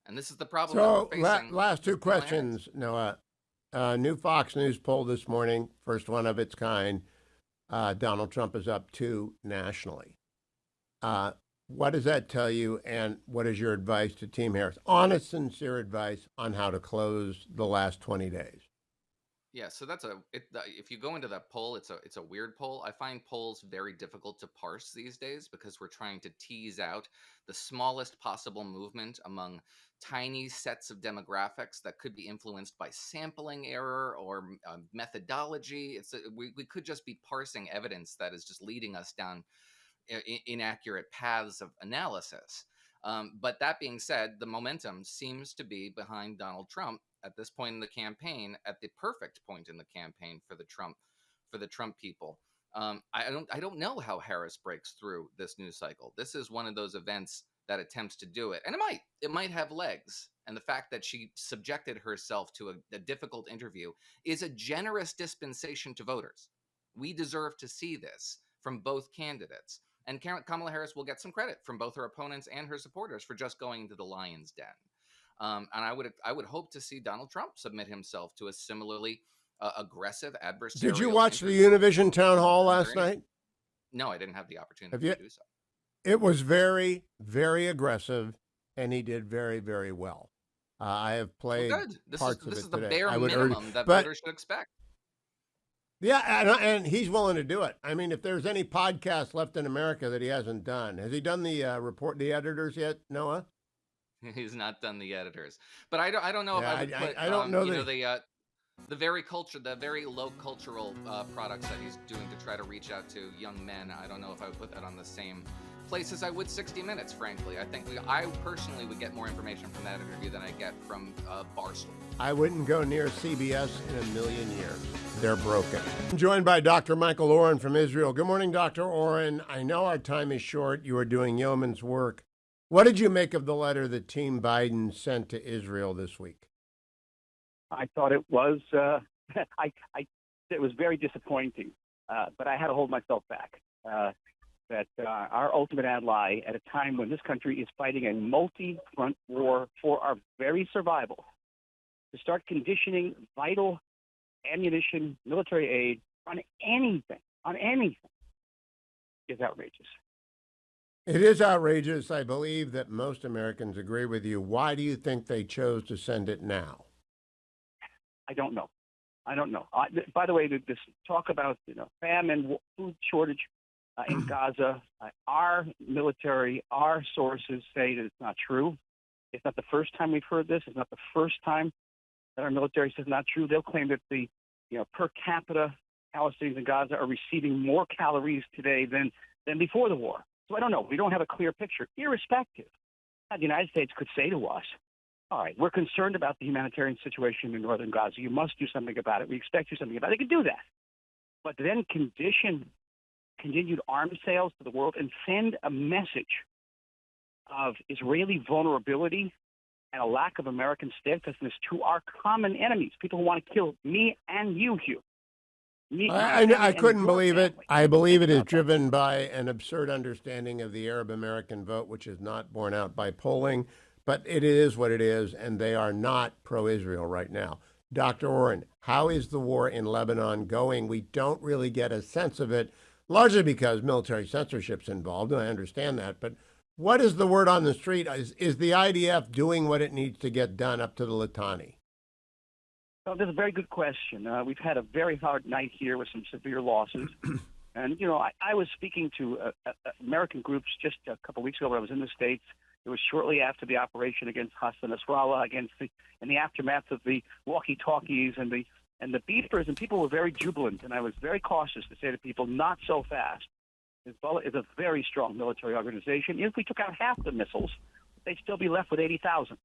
And this is the problem that we're facing. Last two questions, Noah. New Fox News poll this morning, first one of its kind. Donald Trump is up 2 nationally. What does that tell you, and what is your advice to Team Harris? Honest, sincere advice on how to close the last 20 days. Yeah, so if you go into that poll, it's a weird poll. I find polls very difficult to parse these days because we're trying to tease out the smallest possible movement among tiny sets of demographics that could be influenced by sampling error or methodology. We could just be parsing evidence that is just leading us down inaccurate paths of analysis. But that being said, the momentum seems to be behind Donald Trump at this point in the campaign, at the perfect point in the campaign for the Trump people. I don't know how Harris breaks through this news cycle. This is one of those events that attempts to do it, and it might have legs. And the fact that she subjected herself to a difficult interview is a generous dispensation to voters. We deserve to see this from both candidates. And Kamala Harris will get some credit from both her opponents and her supporters for just going into the lion's den. And I would hope to see Donald Trump submit himself to a similarly aggressive adversarial. Did you watch the Univision town hall last night? No, I didn't have the opportunity to do so. It was very, very aggressive, and he did very, very well. I have played parts of it today. This is the bare minimum that voters should expect. Yeah, and he's willing to do it. I mean, if there's any podcast left in America that he hasn't done, has he done the the editors yet, Noah? He's not done the editors, but I don't know if I would put I don't know the very low cultural products that he's doing to try to reach out to young men. I don't know if I would put that on the same place as I would 60 Minutes. Frankly, I think I personally would get more information from that interview than I get from Barstool. I wouldn't go near CBS in a million years. They're broken. I'm joined by Dr. Michael Oren from Israel. Good morning, Dr. Oren. I know our time is short. You are doing yeoman's work. What did you make of the letter that Team Biden sent to Israel this week? I thought it was it was very disappointing, but I had to hold myself back. That our ultimate ally at a time when this country is fighting a multi-front war for our very survival, to start conditioning vital ammunition, military aid on anything is outrageous. It is outrageous. I believe that most Americans agree with you. Why do you think they chose to send it now? I don't know. By the way, this talk about famine, food shortage in Gaza, our military, our sources say that it's not true. It's not the first time we've heard this. It's not the first time that our military says not true. They'll claim that the per capita Palestinians in Gaza are receiving more calories today than before the war. So I don't know. We don't have a clear picture. Irrespective, the United States could say to us, all right, we're concerned about the humanitarian situation in northern Gaza. You must do something about it. We expect you something about it. They could do that. But then condition continued arms sales to the world and send a message of Israeli vulnerability and a lack of American steadfastness to our common enemies, people who want to kill me and you, Hugh. I couldn't believe it. I believe it is driven by an absurd understanding of the Arab American vote, which is not borne out by polling, but it is what it is, and they are not pro-Israel right now. Dr. Oren, how is the war in Lebanon going? We don't really get a sense of it, largely because military censorship's involved, and I understand that, but what is the word on the street? Is the IDF doing what it needs to get done up to the Litani? Well, that's a very good question. We've had a very hard night here with some severe losses. And, I was speaking to American groups just a couple of weeks ago when I was in the States. It was shortly after the operation against Hassan Nasrallah, in the aftermath of the walkie-talkies and the beepers, and people were very jubilant. And I was very cautious to say to people, not so fast. Hezbollah is a very strong military organization. If we took out half the missiles, they'd still be left with 80,000.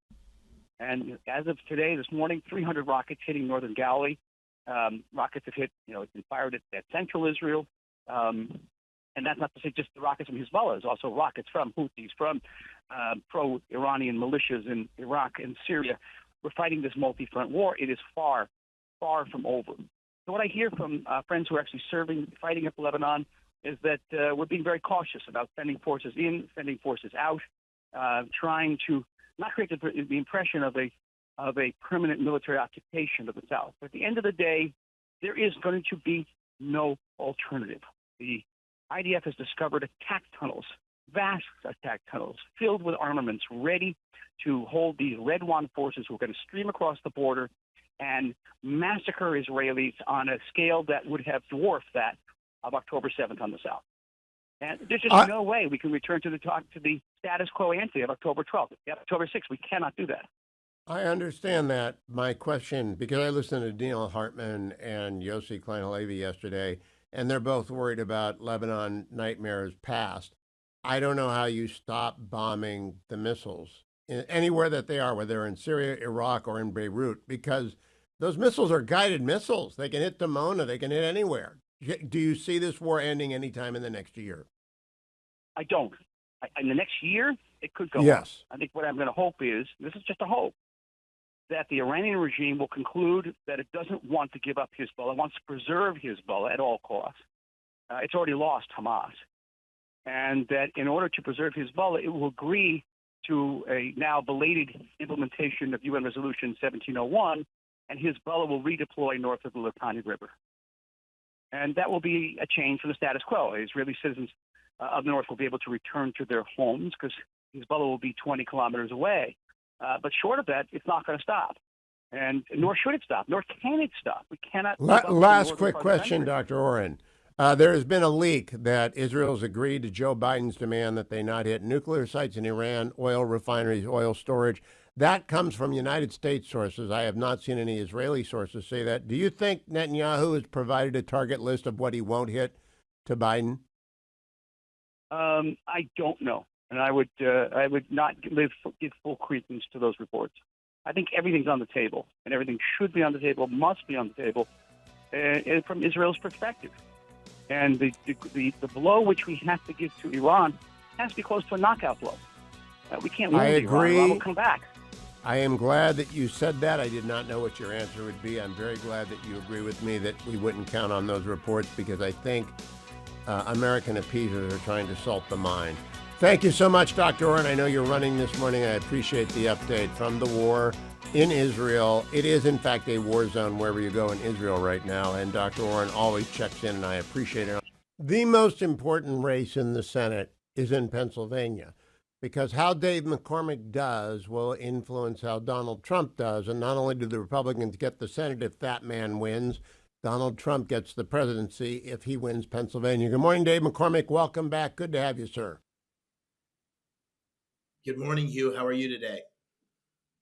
And as of today, this morning, 300 rockets hitting northern Galilee. Rockets have hit, it's been fired at central Israel. And that's not to say just the rockets from Hezbollah. There's also rockets from Houthis, from pro-Iranian militias in Iraq and Syria. We're fighting this multi-front war. It is far, far from over. So what I hear from friends who are actually fighting up Lebanon, is that we're being very cautious about sending forces in, sending forces out, trying to not create the impression of a permanent military occupation of the South. But at the end of the day, there is going to be no alternative. The IDF has discovered attack tunnels, vast attack tunnels, filled with armaments, ready to hold these Redwan forces who are going to stream across the border and massacre Israelis on a scale that would have dwarfed that of October 7th on the South. And there's just no way we can return to the status quo ante of October 12th. October 6th, we cannot do that. I understand that. My question, because I listened to Neil Hartman and Yossi Klein Halevi yesterday, and they're both worried about Lebanon nightmares past. I don't know how you stop bombing the missiles anywhere that they are, whether they're in Syria, Iraq, or in Beirut, because those missiles are guided missiles. They can hit Dimona. They can hit anywhere. Do you see this war ending anytime in the next year? I don't. In the next year, it could go Yes. on. I think what I'm going to hope is, this is just a hope, that the Iranian regime will conclude that it doesn't want to give up Hezbollah, it wants to preserve Hezbollah at all costs. It's already lost Hamas. And that in order to preserve Hezbollah, it will agree to a now belated implementation of UN Resolution 1701, and Hezbollah will redeploy north of the Litani River. And that will be a change from the status quo. Israeli citizens of the north will be able to return to their homes because Hezbollah will be 20 kilometers away. But short of that, it's not going to stop. And nor should it stop, nor can it stop. We cannot. Last quick question, Dr. Oren. There has been a leak that Israel's agreed to Joe Biden's demand that they not hit nuclear sites in Iran, oil refineries, oil storage. That comes from United States sources. I have not seen any Israeli sources say that. Do you think Netanyahu has provided a target list of what he won't hit to Biden? I don't know, and I would not give full credence to those reports. I think everything's on the table, and everything should be on the table, must be on the table, from Israel's perspective. And the blow which we have to give to Iran has to be close to a knockout blow. We can't lose agree. Iran will come back. I am glad that you said that. I did not know what your answer would be. I'm very glad that you agree with me that we wouldn't count on those reports because I think American appeasers are trying to salt the mind. Thank you so much, Dr. Oren. I know you're running this morning. I appreciate the update from the war in Israel. It is, in fact, a war zone wherever you go in Israel right now, and Dr. Oren always checks in, and I appreciate it. The most important race in the Senate is in Pennsylvania, because how Dave McCormick does will influence how Donald Trump does, and not only do the Republicans get the Senate if that man wins, Donald Trump gets the presidency if he wins Pennsylvania. Good morning, Dave McCormick. Welcome back. Good to have you, sir. Good morning, Hugh. How are you today?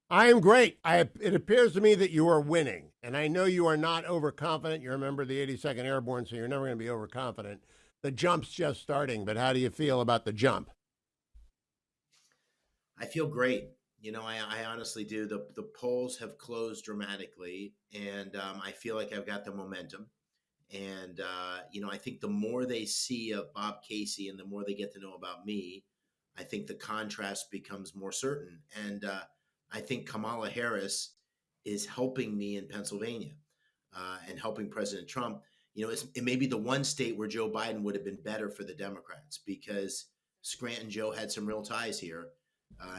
I am great. It appears to me that you are winning, and I know you are not overconfident. You're a member of the 82nd Airborne, so you're never going to be overconfident. The jump's just starting, but how do you feel about the jump? I feel great. I honestly do. The polls have closed dramatically, and I feel like I've got the momentum. And, I think the more they see of Bob Casey and the more they get to know about me, I think the contrast becomes more certain. And I think Kamala Harris is helping me in Pennsylvania and helping President Trump. It may be the one state where Joe Biden would have been better for the Democrats because Scranton Joe had some real ties here,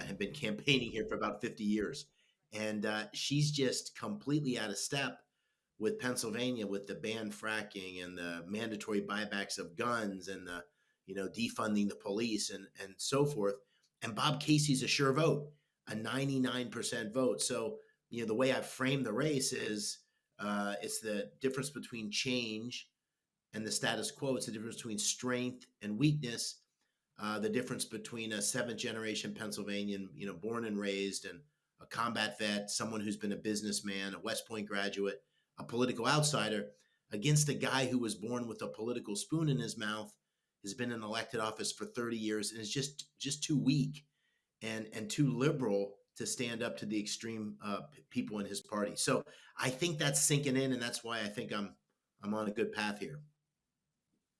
had been campaigning here for about 50 years. And she's just completely out of step with Pennsylvania with the ban fracking and the mandatory buybacks of guns and the, defunding the police and so forth. And Bob Casey's a sure vote, a 99% vote. So, the way I frame the race is it's the difference between change and the status quo. It's the difference between strength and weakness, the difference between a seventh generation Pennsylvanian, born and raised, and a combat vet, someone who's been a businessman, a West Point graduate, a political outsider, against a guy who was born with a political spoon in his mouth, has been in elected office for 30 years, and is just too weak and too liberal to stand up to the extreme people in his party. So I think that's sinking in, and that's why I think I'm on a good path here.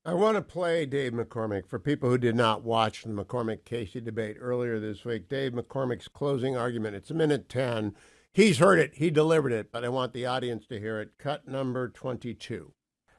I want to play Dave McCormick for people who did not watch the McCormick-Casey debate earlier this week. Dave McCormick's closing argument. It's a minute 10. He's heard it. He delivered it, but I want the audience to hear it. Cut number 22.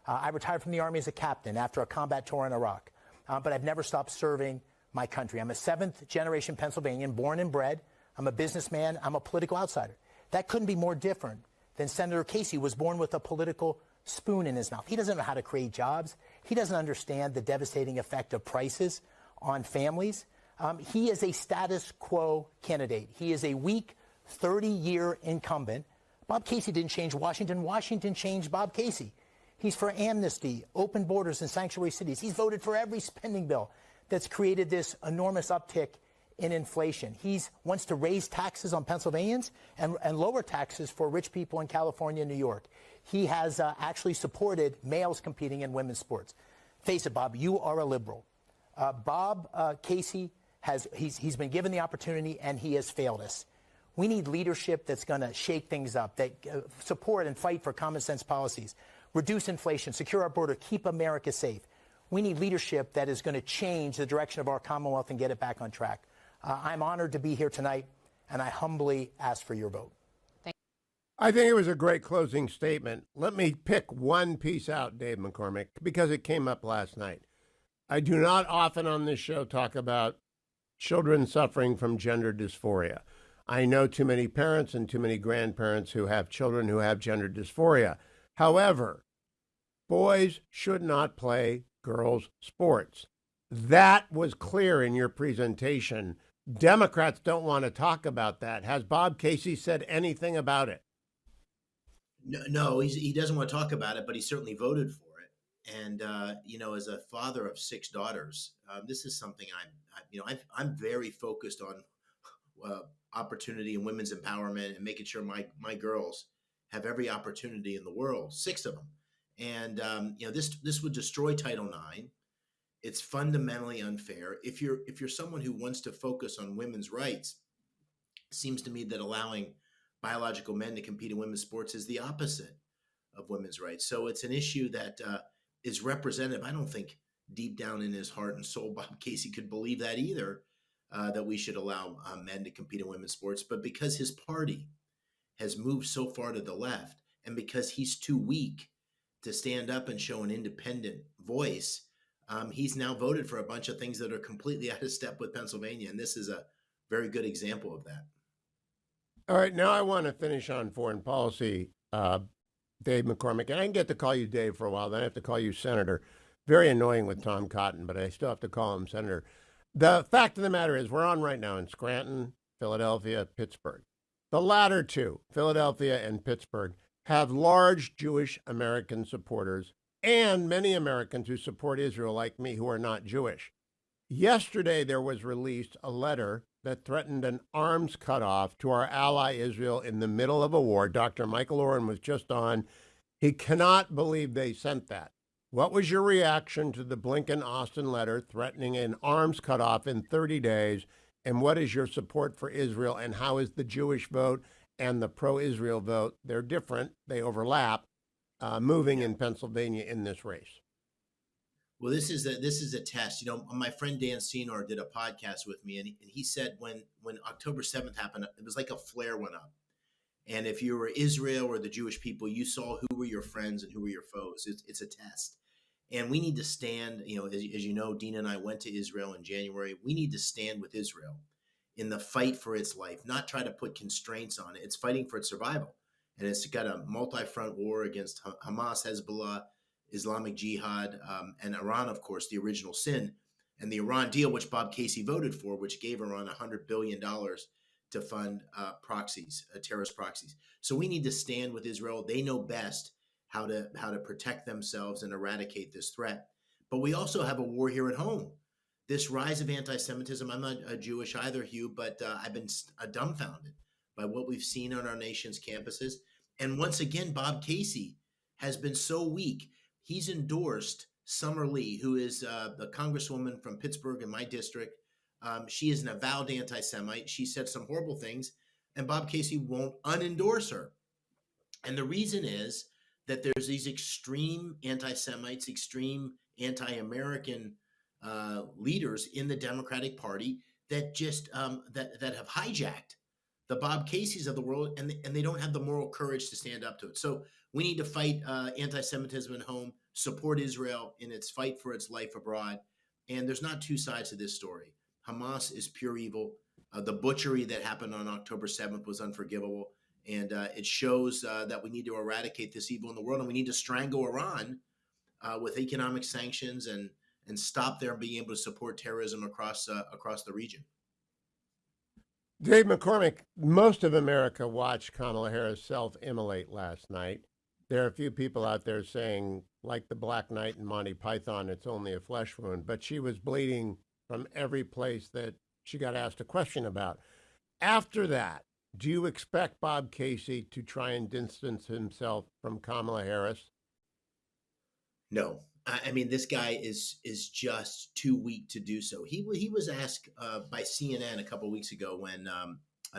I retired from the Army as a captain after a combat tour in Iraq, but I've never stopped serving my country. I'm a seventh-generation Pennsylvanian, born and bred. I'm a businessman. I'm a political outsider. That couldn't be more different than Senator Casey, who was born with a political spoon in his mouth. He doesn't know how to create jobs. He doesn't understand the devastating effect of prices on families. He is a status quo candidate. He is a weak 30-year incumbent. Bob Casey didn't change Washington. Washington changed Bob Casey. He's for amnesty, open borders, and sanctuary cities. He's voted for every spending bill that's created this enormous uptick in inflation. He wants to raise taxes on Pennsylvanians and lower taxes for rich people in California and New York. He has actually supported males competing in women's sports. Face it, Bob, you are a liberal. Bob Casey, he's been given the opportunity, and he has failed us. We need leadership that's going to shake things up, that support and fight for common sense policies, reduce inflation, secure our border, keep America safe. We need leadership that is going to change the direction of our Commonwealth and get it back on track. I'm honored to be here tonight, and I humbly ask for your vote. I think it was a great closing statement. Let me pick one piece out, Dave McCormick, because it came up last night. I do not often on this show talk about children suffering from gender dysphoria. I know too many parents and too many grandparents who have children who have gender dysphoria. However, boys should not play girls' sports. That was clear in your presentation. Democrats don't want to talk about that. Has Bob Casey said anything about it? No, he doesn't want to talk about it, but he certainly voted for it. And as a father of 6 daughters, this is something I'm very focused on opportunity and women's empowerment and making sure my girls have every opportunity in the world, 6 of them. And this would destroy Title IX. It's fundamentally unfair. If you're someone who wants to focus on women's rights, it seems to me that allowing biological men to compete in women's sports is the opposite of women's rights. So it's an issue that is representative. I don't think deep down in his heart and soul, Bob Casey could believe that either, that we should allow men to compete in women's sports. But because his party has moved so far to the left, and because he's too weak to stand up and show an independent voice, he's now voted for a bunch of things that are completely out of step with Pennsylvania. And this is a very good example of that. All right, now I want to finish on foreign policy, Dave McCormick. And I can get to call you Dave for a while, then I have to call you Senator. Very annoying with Tom Cotton, but I still have to call him Senator. The fact of the matter is we're on right now in Scranton, Philadelphia, Pittsburgh. The latter two, Philadelphia and Pittsburgh, have large Jewish American supporters and many Americans who support Israel like me who are not Jewish. Yesterday, there was released a letter that threatened an arms cutoff to our ally Israel in the middle of a war. Dr. Michael Oren was just on. He cannot believe they sent that. What was your reaction to the Blinken-Austin letter threatening an arms cutoff in 30 days? And what is your support for Israel? And how is the Jewish vote and the pro-Israel vote, they're different, they overlap, moving in Pennsylvania in this race? Well, this is a test. My friend Dan Senor did a podcast with me, and he said when October 7th happened, it was like a flare went up. And if you were Israel or the Jewish people, you saw who were your friends and who were your foes. It's a test. And we need to stand, as you know, Dina and I went to Israel in January. We need to stand with Israel in the fight for its life, not try to put constraints on it. It's fighting for its survival. And it's got a multi-front war against Hamas, Hezbollah, Islamic Jihad, and Iran, of course, the original sin. And the Iran deal, which Bob Casey voted for, which gave Iran $100 billion to fund proxies, terrorist proxies. So we need to stand with Israel. They know best how to protect themselves and eradicate this threat. But we also have a war here at home. This rise of anti-Semitism. I'm not Jewish either, Hugh, but I've been dumbfounded by what we've seen on our nation's campuses. And once again, Bob Casey has been so weak. He's endorsed Summer Lee, who is the congresswoman from Pittsburgh in my district. She is an avowed anti-Semite. She said some horrible things, and Bob Casey won't unendorse her. And the reason is that there's these extreme anti-Semites, extreme anti-American leaders in the Democratic Party that just that have hijacked the Bob Caseys of the world, and they don't have the moral courage to stand up to it. So we need to fight anti-Semitism at home, support Israel in its fight for its life abroad. And there's not two sides to this story. Hamas is pure evil. The butchery that happened on October 7th was unforgivable. And it shows that we need to eradicate this evil in the world, and we need to strangle Iran with economic sanctions and stop their being able to support terrorism across the region. Dave McCormick, most of America watched Kamala Harris self-immolate last night. There are a few people out there saying, like the Black Knight in Monty Python, it's only a flesh wound, but she was bleeding from every place that she got asked a question about. After that, do you expect Bob Casey to try and distance himself from Kamala Harris? No. I mean, this guy is just too weak to do so. He was asked by CNN a couple of weeks ago when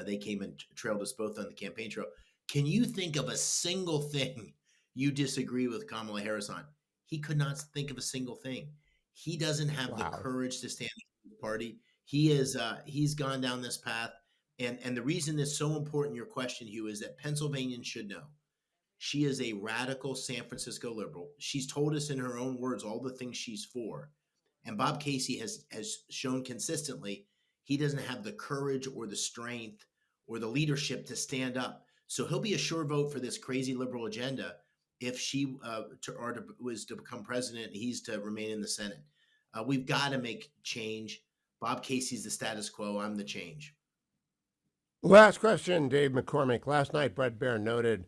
they came and trailed us both on the campaign trail. Can you think of a single thing you disagree with Kamala Harris on? He could not think of a single thing. He doesn't have the courage to stand up for the party. He's gone down this path. And the reason it's so important, your question, Hugh, is that Pennsylvanians should know. She is a radical San Francisco liberal. She's told us in her own words all the things she's for. And Bob Casey has shown consistently he doesn't have the courage or the strength or the leadership to stand up. So he'll be a sure vote for this crazy liberal agenda if she was to become president and he's to remain in the Senate. We've got to make change. Bob Casey's the status quo. I'm the change. Last question, Dave McCormick. Last night, Brett Baer noted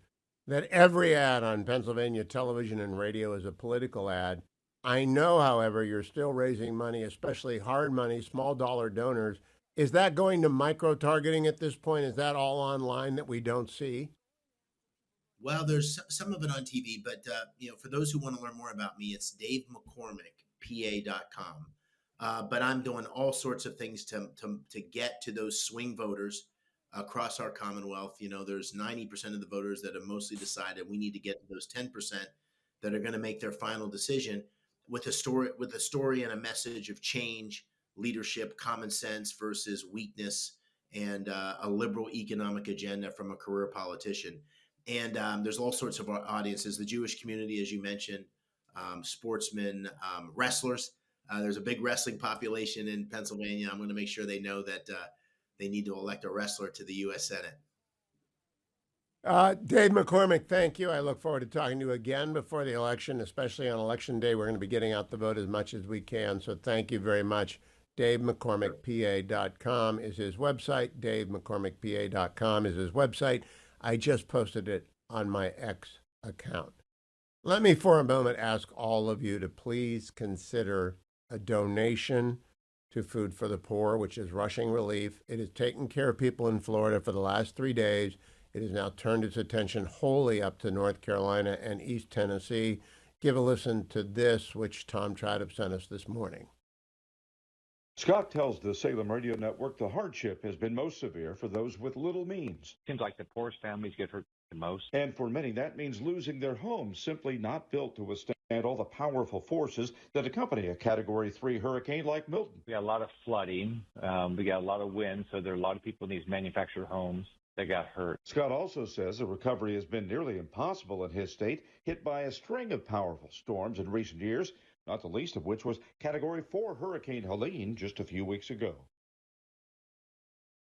that every ad on Pennsylvania television and radio is a political ad. I know, however, you're still raising money, especially hard money, small dollar donors. Is that going to micro-targeting at this point? Is that all online that we don't see? Well, there's some of it on TV, but for those who want to learn more about me, it's DaveMcCormickPA.com. But I'm doing all sorts of things to get to those swing voters across our Commonwealth. There's 90% of the voters that have mostly decided we need to get to those 10% that are going to make their final decision with a story and a message of change, leadership, common sense versus weakness, and a liberal economic agenda from a career politician. And there's all sorts of audiences, the Jewish community, as you mentioned, sportsmen, wrestlers. There's a big wrestling population in Pennsylvania. I'm going to make sure they know that they need to elect a wrestler to the U.S. Senate. Dave McCormick, thank you. I look forward to talking to you again before the election, especially on Election Day. We're going to be getting out the vote as much as we can, so thank you very much. DaveMcCormickPA.com is his website. DaveMcCormickPA.com is his website. I just posted it on my X account. Let me for a moment ask all of you to please consider a donation to Food for the Poor, which is rushing relief. It has taken care of people in Florida for the last 3 days. It has now turned its attention wholly up to North Carolina and East Tennessee. Give a listen to this, which Tom Trout sent us this morning. Scott tells the Salem Radio Network the hardship has been most severe for those with little means. Seems like the poorest families get hurt the most. And for many, that means losing their homes, simply not built to withstand all the powerful forces that accompany a Category 3 hurricane like Milton. We got a lot of flooding. We got a lot of wind, so there are a lot of people in these manufactured homes that got hurt. Scott also says the recovery has been nearly impossible in his state, hit by a string of powerful storms in recent years, not the least of which was Category 4 Hurricane Helene just a few weeks ago.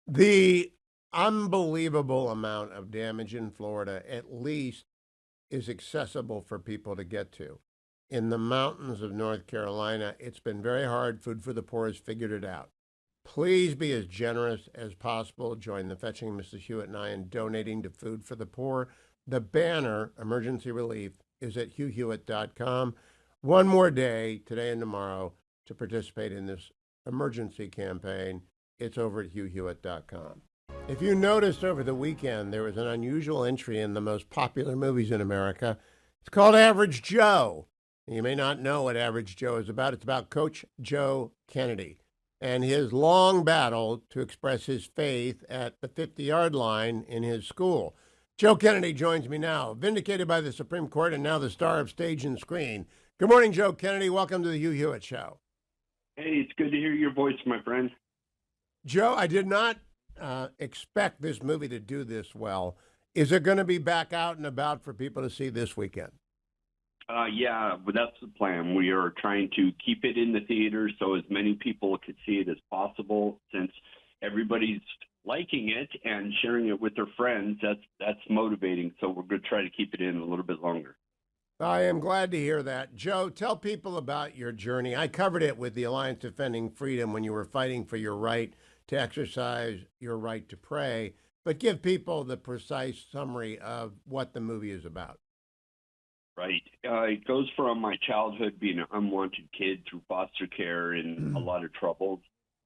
The unbelievable amount of damage in Florida, at least, is accessible for people to get to. In the mountains of North Carolina, it's been very hard. Food for the Poor has figured it out. Please be as generous as possible. Join the Fetching Mrs. Hewitt and I in donating to Food for the Poor. The banner, Emergency Relief, is at hughhewitt.com. One more day, today and tomorrow, to participate in this emergency campaign. It's over at hughhewitt.com. If you noticed over the weekend, there was an unusual entry in the most popular movies in America. It's called Average Joe. You may not know what Average Joe is about. It's about Coach Joe Kennedy and his long battle to express his faith at the 50-yard line in his school. Joe Kennedy joins me now, vindicated by the Supreme Court and now the star of stage and screen. Good morning, Joe Kennedy. Welcome to the Hugh Hewitt Show. Hey, it's good to hear your voice, my friend. Joe, I did not expect this movie to do this well. Is it going to be back out and about for people to see this weekend? Yeah, but that's the plan. We are trying to keep it in the theaters so as many people could see it as possible. Since everybody's liking it and sharing it with their friends, that's motivating. So we're going to try to keep it in a little bit longer. I am glad to hear that. Joe, tell people about your journey. I covered it with the Alliance Defending Freedom when you were fighting for your right to exercise your right to pray, but give people the precise summary of what the movie is about. Right. It goes from my childhood being an unwanted kid through foster care and a lot of trouble.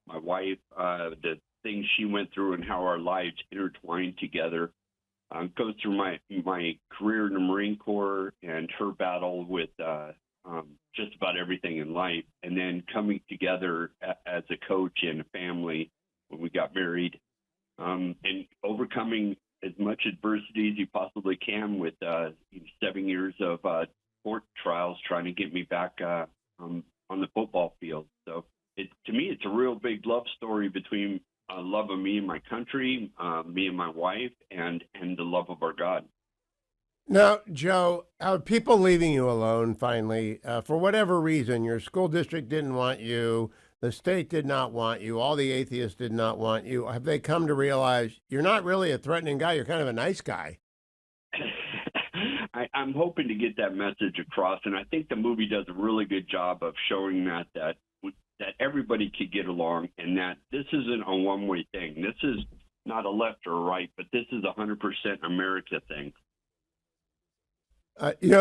My wife, the things she went through and how our lives intertwined together. Goes through my career in the Marine Corps and her battle with just about everything in life. And then coming together as a coach and a family when we got married, and overcoming as much adversity as you possibly can with 7 years of court trials trying to get me back on the football field. So to me, it's a real big love story between love of me and my country, me and my wife, and the love of our God. Now, Joe, people leaving you alone finally, for whatever reason, your school district didn't want you, the state did not want you, all the atheists did not want you. Have they come to realize you're not really a threatening guy, you're kind of a nice guy? I'm hoping to get that message across, and I think the movie does a really good job of showing that everybody could get along and that this isn't a one-way thing. This is not a left or a right, but this is 100% America thing.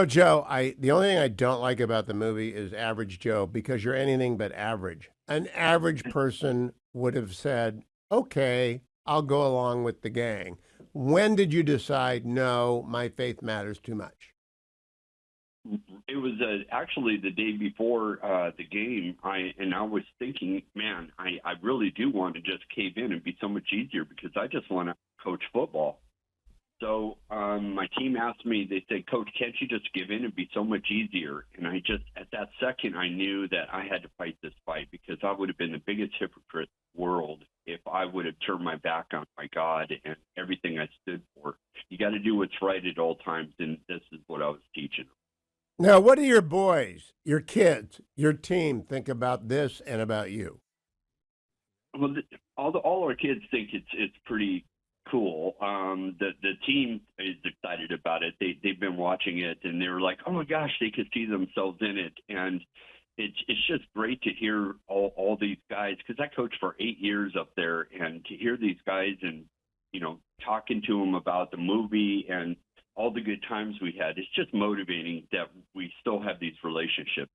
Joe, the only thing I don't like about the movie is Average Joe, because you're anything but average. An average person would have said, okay, I'll go along with the gang. When did you decide, no, my faith matters too much? It was actually the day before the game, I was thinking, man, I really do want to just cave in and be so much easier because I just want to coach football. So my team asked me, they said, Coach, can't you just give in and be so much easier? And I just, at that second, I knew that I had to fight this fight because I would have been the biggest hypocrite in the world if I would have turned my back on my God and everything I stood for. You got to do what's right at all times, and this is what I was teaching them. Now, what do your boys, your kids, your team think about this and about you? Well, all our kids think it's pretty cool. The team is excited about it. They've been watching it, and they were like, "Oh my gosh, they could see themselves in it." And it's just great to hear all these guys, because I coached for 8 years up there, and to hear these guys and talking to them about the movie and all the good times we had. It's just motivating that we still have these relationships.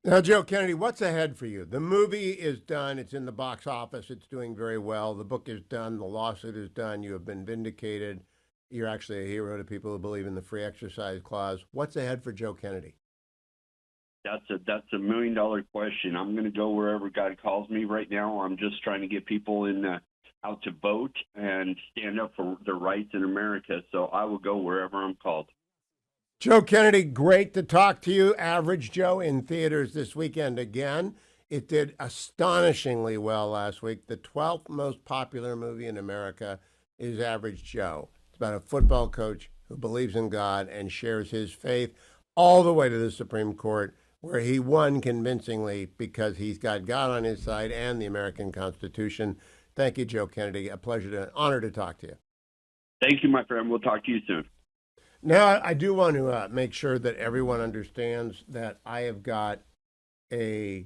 Now, Joe Kennedy, what's ahead for you? The movie is done. It's in the box office. It's doing very well. The book is done. The lawsuit is done. You have been vindicated. You're actually a hero to people who believe in the free exercise clause. What's ahead for Joe Kennedy? That's a $1 million question. I'm going to go wherever God calls me right now. I'm just trying to get people out to vote and stand up for their rights in America. So I will go wherever I'm called. Joe Kennedy, great to talk to you. Average Joe in theaters this weekend again. It did astonishingly well last week. The 12th most popular movie in America is Average Joe. It's about a football coach who believes in God and shares his faith all the way to the Supreme Court, where he won convincingly because he's got God on his side and the American Constitution. Thank you, Joe Kennedy. A pleasure, honor to talk to you. Thank you, my friend. We'll talk to you soon. Now, I do want to make sure that everyone understands that I have got a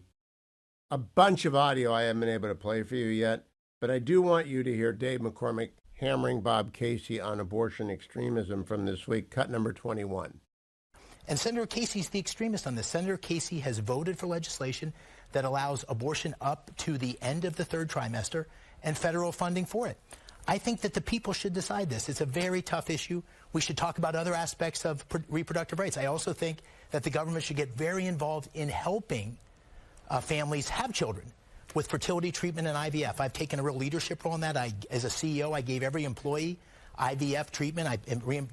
bunch of audio I haven't been able to play for you yet, but I do want you to hear Dave McCormick hammering Bob Casey on abortion extremism from this week, cut number 21. And Senator Casey's the extremist on this. Senator Casey has voted for legislation that allows abortion up to the end of the third trimester and federal funding for it. I think that the people should decide this. It's a very tough issue. We should talk about other aspects of reproductive rights. I also think that the government should get very involved in helping families have children with fertility treatment and IVF. I've taken a real leadership role in that. As a CEO, I gave every employee IVF treatment.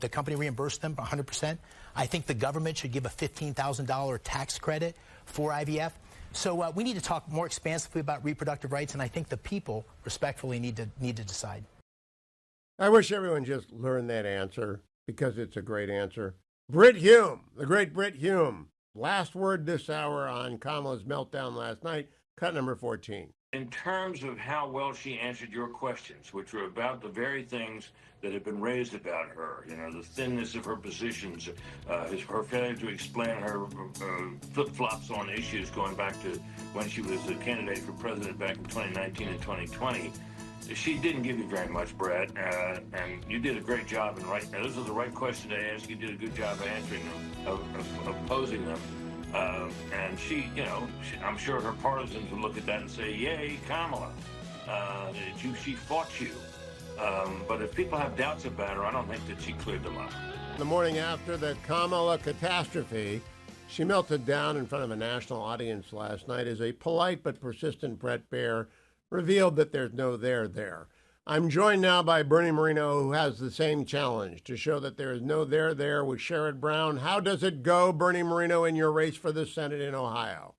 The company reimbursed them 100%. I think the government should give a $15,000 tax credit for IVF. So we need to talk more expansively about reproductive rights, and I think the people respectfully need to decide. I wish everyone just learned that answer because it's a great answer. Brit Hume, the great Brit Hume. Last word this hour on Kamala's meltdown last night, cut number 14. In terms of how well she answered your questions, which were about the very things that have been raised about her, the thinness of her positions, her failure to explain her flip-flops on issues going back to when she was a candidate for president back in 2019 and 2020. She didn't give you very much, Brad, and you did a great job in writing. Those are the right questions to ask. You did a good job of answering them, of posing them. And I'm sure her partisans would look at that and say, yay, Kamala, she fought you. But if people have doubts about her, I don't think that she cleared them up. The morning after the Kamala catastrophe, she melted down in front of a national audience last night as a polite but persistent Bret Baier revealed that there's no there. I'm joined now by Bernie Moreno, who has the same challenge to show that there is no there with Sherrod Brown. How does it go, Bernie Moreno, in your race for the Senate in Ohio?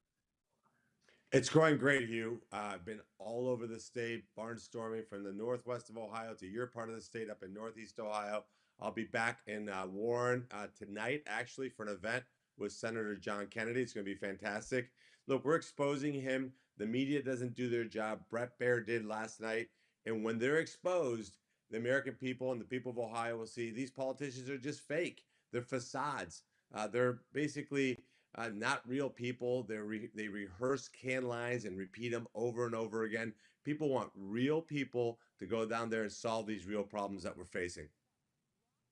It's going great, Hugh. I've been all over the state, barnstorming from the northwest of Ohio to your part of the state up in northeast Ohio. I'll be back in Warren tonight, actually, for an event with Senator John Kennedy. It's going to be fantastic. Look, we're exposing him. The media doesn't do their job. Bret Baier did last night. And when they're exposed, the American people and the people of Ohio will see these politicians are just fake. They're facades. They're basically not real people. They rehearse can lines and repeat them over and over again. People want real people to go down there and solve these real problems that we're facing.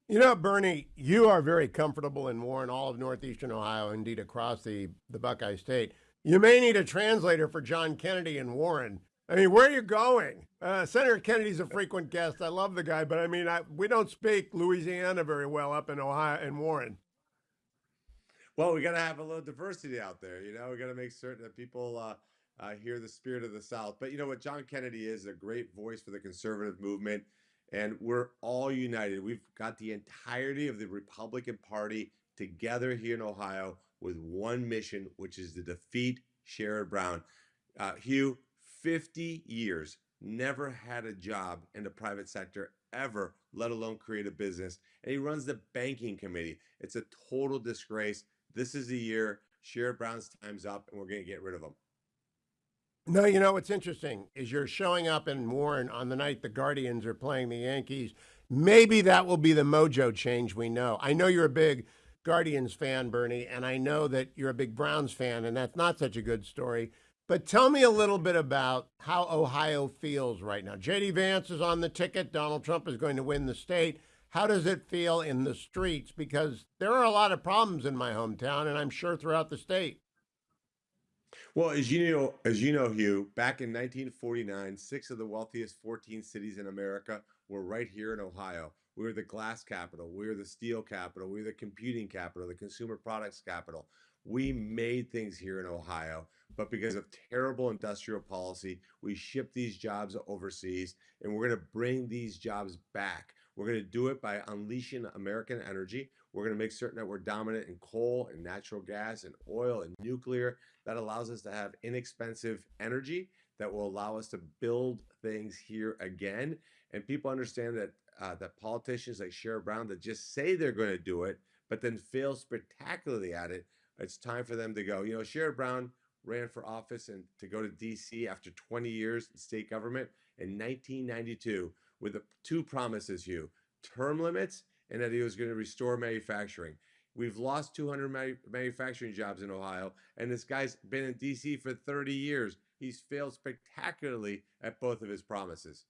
Bernie, you are very comfortable in Warren, all of northeastern Ohio, indeed across the Buckeye State. You may need a translator for John Kennedy in Warren. I mean, where are you going? Senator Kennedy's a frequent guest. I love the guy, but I mean, we don't speak Louisiana very well up in Ohio and Warren. Well, we got to have a little diversity out there. We got to make certain that people hear the spirit of the South. But you know what? John Kennedy is a great voice for the conservative movement, and we're all united. We've got the entirety of the Republican Party together here in Ohio with one mission, which is to defeat Sherrod Brown. Hugh, 50 years, never had a job in the private sector ever, let alone create a business. And he runs the banking committee. It's a total disgrace. This is the year Sherrod Brown's time's up, and we're going to get rid of him. No, what's interesting is you're showing up in Warren on the night the Guardians are playing the Yankees. Maybe that will be the mojo change we know. I know you're a big Guardians fan, Bernie, and I know that you're a big Browns fan, and that's not such a good story. But tell me a little bit about how Ohio feels right now. J.D. Vance is on the ticket. Donald Trump is going to win the state. How does it feel in the streets? Because there are a lot of problems in my hometown, and I'm sure throughout the state. Well, as you know, Hugh, back in 1949, 6 of the wealthiest 14 cities in America were right here in Ohio. We were the glass capital. We were the steel capital. We were the computing capital, the consumer products capital. We made things here in Ohio, but because of terrible industrial policy, we shipped these jobs overseas, and we're going to bring these jobs back. We're going to do it by unleashing American energy. We're going to make certain that we're dominant in coal and natural gas and oil and nuclear. That allows us to have inexpensive energy that will allow us to build things here again. And people understand that that politicians like Sherrod Brown that just say they're going to do it, but then fail spectacularly at it, it's time for them to go. Sherrod Brown ran for office and to go to D.C. after 20 years in state government in 1992 with two promises, Hugh, term limits and that he was going to restore manufacturing. We've lost 200 manufacturing jobs in Ohio, and this guy's been in D.C. for 30 years. He's failed spectacularly at both of his promises.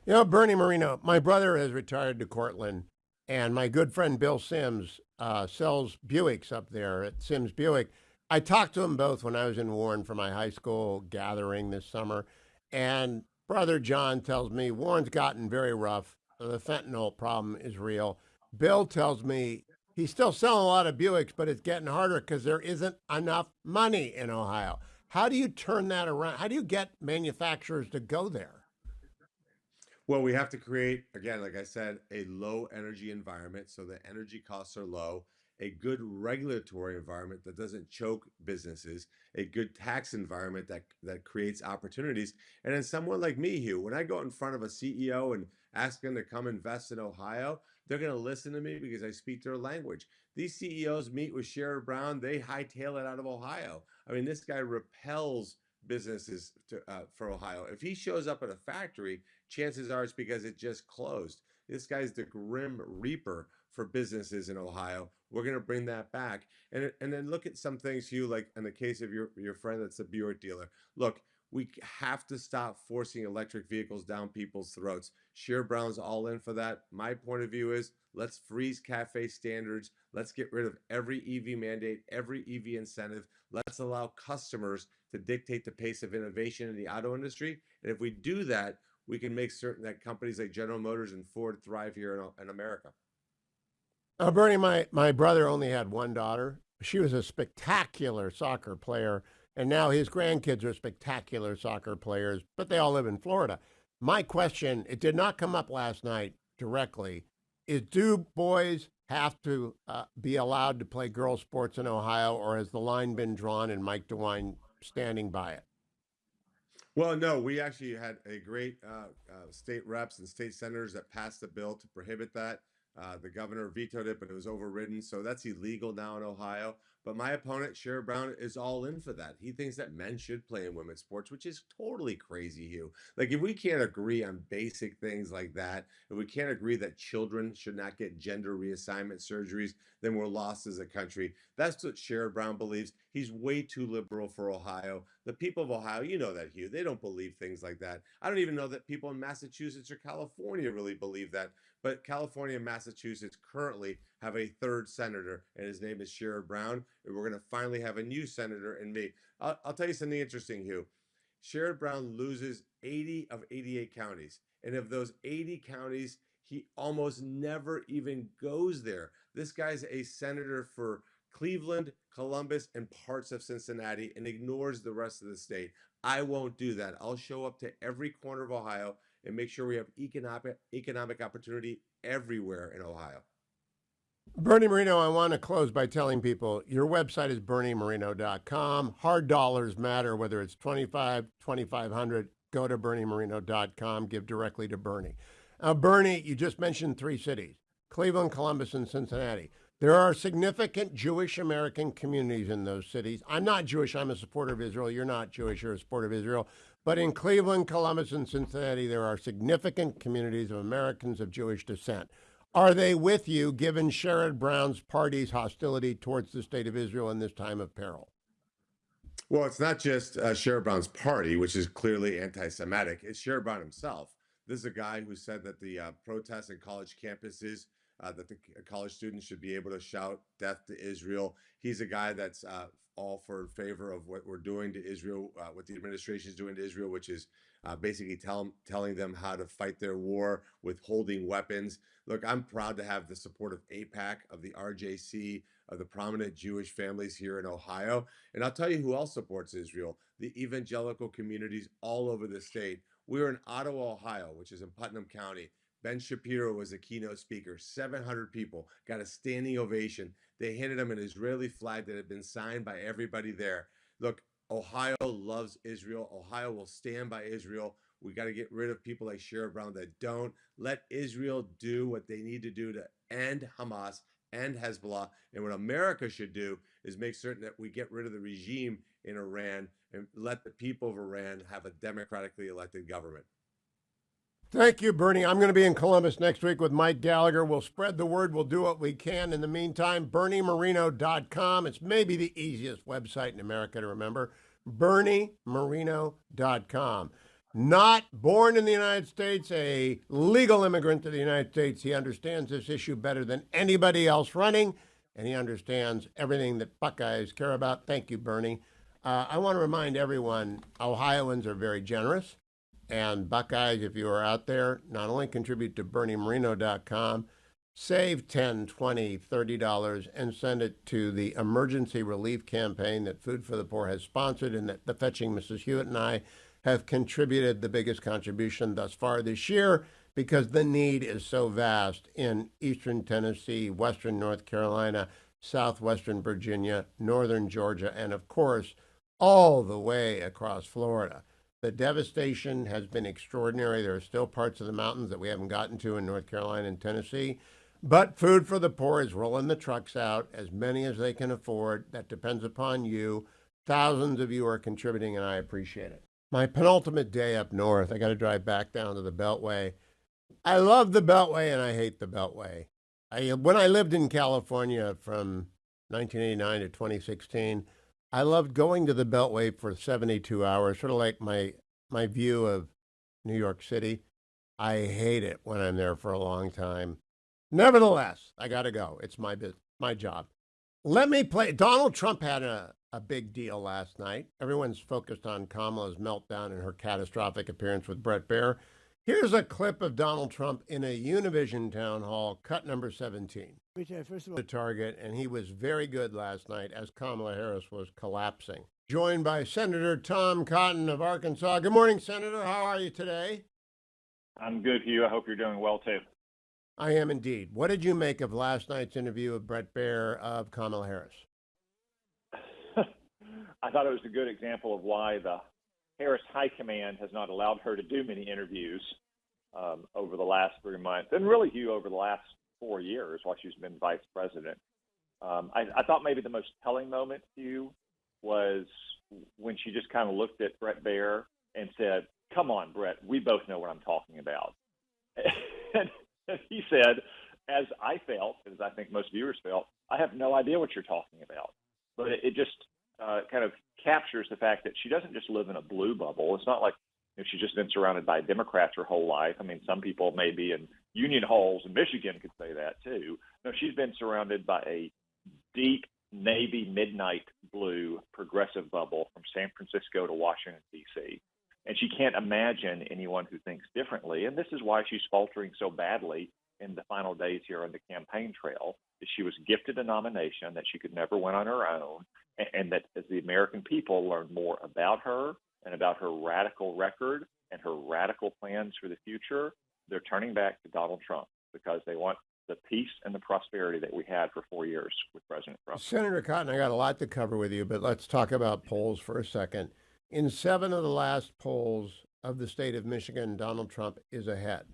Bernie Moreno, my brother has retired to Cortland, and my good friend Bill Sims sells Buicks up there at Sims Buick. I talked to them both when I was in Warren for my high school gathering this summer, and Brother John tells me Warren's gotten very rough. The fentanyl problem is real. Bill tells me he's still selling a lot of Buicks, but it's getting harder because there isn't enough money in Ohio. How do you turn that around? How do you get manufacturers to go there? Well, we have to create, again, like I said, a low energy environment so the energy costs are low, a good regulatory environment that doesn't choke businesses, a good tax environment that creates opportunities. And then someone like me, Hugh, when I go in front of a CEO and ask them to come invest in Ohio, they're going to listen to me because I speak their language. These CEOs meet with Sherrod Brown, they hightail it out of Ohio. I mean, this guy repels businesses for Ohio. If he shows up at a factory, chances are it's because it just closed. This guy's the grim reaper for businesses in Ohio. We're going to bring that back. And then look at some things, Hugh, like in the case of your friend that's a Buick dealer. Look, we have to stop forcing electric vehicles down people's throats. Sherrod Brown's all in for that. My point of view is let's freeze CAFE standards. Let's get rid of every EV mandate, every EV incentive. Let's allow customers to dictate the pace of innovation in the auto industry. And if we do that, we can make certain that companies like General Motors and Ford thrive here in America. Bernie, my brother only had one daughter. She was a spectacular soccer player, and now his grandkids are spectacular soccer players, but they all live in Florida. My question, it did not come up last night directly, is do boys have to be allowed to play girls' sports in Ohio, or has the line been drawn and Mike DeWine standing by it? Well, no, we actually had a great state reps and state senators that passed the bill to prohibit that. The governor vetoed it, but it was overridden. So that's illegal now in Ohio. But my opponent, Sherrod Brown, is all in for that. He thinks that men should play in women's sports, which is totally crazy, Hugh. Like, if we can't agree on basic things like that, if we can't agree that children should not get gender reassignment surgeries, then we're lost as a country. That's what Sherrod Brown believes. He's way too liberal for Ohio. The people of Ohio, you know that, Hugh, they don't believe things like that. I don't even know that people in Massachusetts or California really believe that. But California and Massachusetts currently have a third senator, and his name is Sherrod Brown. And we're going to finally have a new senator in me. I'll tell you something interesting, Hugh. Sherrod Brown loses 80 of 88 counties. And of those 80 counties, he almost never even goes there. This guy's a senator for Cleveland, Columbus, and parts of Cincinnati and ignores the rest of the state. I won't do that. I'll show up to every corner of Ohio and make sure we have economic opportunity everywhere in Ohio. Bernie Moreno, I want to close by telling people your website is berniemoreno.com. Hard dollars matter, whether it's 25, 2,500. Go to berniemoreno.com. Give directly to Bernie. Bernie, you just mentioned three cities, Cleveland, Columbus, and Cincinnati. There are significant Jewish American communities in those cities. I'm not Jewish. I'm a supporter of Israel. You're not Jewish. You're a supporter of Israel. But in Cleveland, Columbus, and Cincinnati, there are significant communities of Americans of Jewish descent. Are they with you, given Sherrod Brown's party's hostility towards the state of Israel in this time of peril? Well, it's not just Sherrod Brown's party, which is clearly anti-Semitic. It's Sherrod Brown himself. This is a guy who said that the protests in college campuses, that the college students should be able to shout death to Israel. He's a guy that's all for favor of what we're doing to Israel, what the administration is doing to Israel, which is basically telling them how to fight their war, withholding weapons. Look, I'm proud to have the support of AIPAC, of the RJC, of the prominent Jewish families here in Ohio. And I'll tell you who else supports Israel, the evangelical communities all over the state. We're in Ottawa, Ohio, which is in Putnam County. Ben Shapiro was a keynote speaker. 700 people got a standing ovation. They handed him an Israeli flag that had been signed by everybody there. Look, Ohio loves Israel. Ohio will stand by Israel. We got to get rid of people like Sherrod Brown that don't. Let Israel do what they need to do to end Hamas, end Hezbollah. And what America should do is make certain that we get rid of the regime in Iran and let the people of Iran have a democratically elected government. Thank you, Bernie. I'm going to be in Columbus next week with Mike Gallagher. We'll spread the word. We'll do what we can. In the meantime, berniemoreno.com. It's maybe the easiest website in America to remember. berniemoreno.com. Not born in the United States, a legal immigrant to the United States. He understands this issue better than anybody else running, and he understands everything that Buckeyes care about. Thank you, Bernie. I want to remind everyone, Ohioans are very generous, and Buckeyes, if you are out there, not only contribute to BernieMarino.com, save $10, $20, $30 and send it to the emergency relief campaign that Food for the Poor has sponsored and that the Fetching Mrs. Hewitt and I have contributed the biggest contribution thus far this year because the need is so vast in eastern Tennessee, western North Carolina, southwestern Virginia, northern Georgia, and of course, all the way across Florida. The devastation has been extraordinary. There are still parts of the mountains that we haven't gotten to in North Carolina and Tennessee. But Food for the Poor is rolling the trucks out, as many as they can afford. That depends upon you. Thousands of you are contributing, and I appreciate it. My penultimate day up north, I got to drive back down to the Beltway. I love the Beltway, and I hate the Beltway. When I lived in California from 1989 to 2016, I loved going to the Beltway for 72 hours, sort of like my view of New York City. I hate it when I'm there for a long time. Nevertheless, I got to go. It's my job. Let me play. Donald Trump had a big deal last night. Everyone's focused on Kamala's meltdown and her catastrophic appearance with Bret Baier. Here's a clip of Donald Trump in a Univision town hall, cut number 17. First of all, the target, and he was very good last night as Kamala Harris was collapsing. Joined by Senator Tom Cotton of Arkansas. Good morning, Senator. How are you today? I'm good, Hugh. I hope you're doing well, too. I am indeed. What did you make of last night's interview of Bret Baier of Kamala Harris? I thought it was a good example of why the Harris High Command has not allowed her to do many interviews over the last 3 months, and really, Hugh, over the last 4 years while she's been vice president. I thought maybe the most telling moment, Hugh, was when she just kind of looked at Bret Baier and said, "Come on, Bret, we both know what I'm talking about." And he said, as I felt, as I think most viewers felt, I have no idea what you're talking about. But it just kind of captures the fact that she doesn't just live in a blue bubble. It's not like she's just been surrounded by Democrats her whole life. I mean, some people maybe in union halls in Michigan could say that too. No, she's been surrounded by a deep navy midnight blue progressive bubble from San Francisco to Washington, D.C. And she can't imagine anyone who thinks differently. And this is why she's faltering so badly in the final days here on the campaign trail. Is she was gifted a nomination that she could never win on her own, and that as the American people learn more about her and about her radical record and her radical plans for the future, they're turning back to Donald Trump because they want the peace and the prosperity that we had for 4 years with President Trump. Senator Cotton, I got a lot to cover with you, but let's talk about polls for a second. In 7 of the last polls of the state of Michigan, Donald Trump is ahead.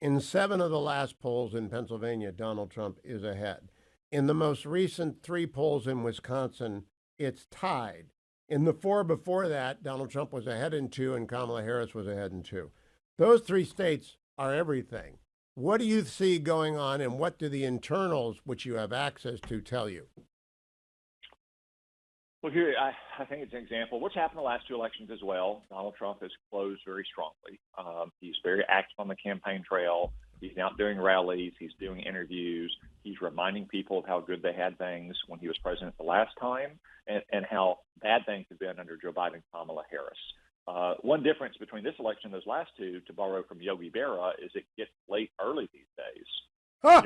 In 7 of the last polls in Pennsylvania, Donald Trump is ahead. In the most recent 3 polls in Wisconsin, it's tied. In the 4 before that, Donald Trump was ahead in 2 and Kamala Harris was ahead in 2. Those 3 states are everything. What do you see going on, and what do the internals, which you have access to, tell you? Well, here, I think it's an example. What's happened the last 2 elections as well, Donald Trump has closed very strongly. He's very active on the campaign trail. He's out doing rallies. He's doing interviews. He's reminding people of how good they had things when he was president the last time and how bad things have been under Joe Biden and Kamala Harris. One difference between this election and those last 2, to borrow from Yogi Berra, is it gets late early these days. Huh.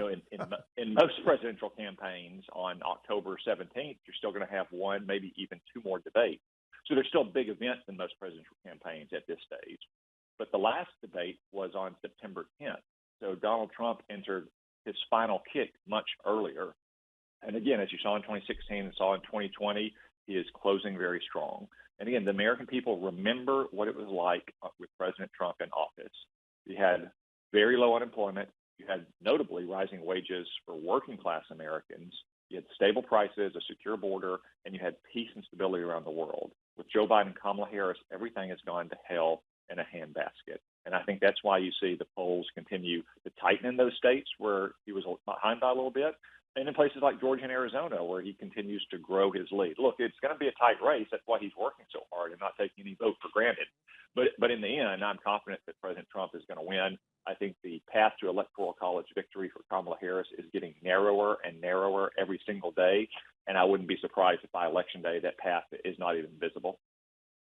In most presidential campaigns on October 17th, you're still going to have 1, maybe even 2 more debates. So there's still big events in most presidential campaigns at this stage. But the last debate was on September 10th. So Donald Trump entered his final kick much earlier. And again, as you saw in 2016 and saw in 2020, he is closing very strong. And again, the American people remember what it was like with President Trump in office. You had very low unemployment. You had notably rising wages for working class Americans. You had stable prices, a secure border, and you had peace and stability around the world. With Joe Biden and Kamala Harris, everything has gone to hell in a handbasket. And I think that's why you see the polls continue to tighten in those states where he was behind by a little bit, and in places like Georgia and Arizona where he continues to grow his lead. Look, it's going to be a tight race. That's why he's working so hard and not taking any vote for granted. But in the end, I'm confident that President Trump is going to win. I think the path to electoral college victory for Kamala Harris is getting narrower and narrower every single day. And I wouldn't be surprised if by Election Day that path is not even visible.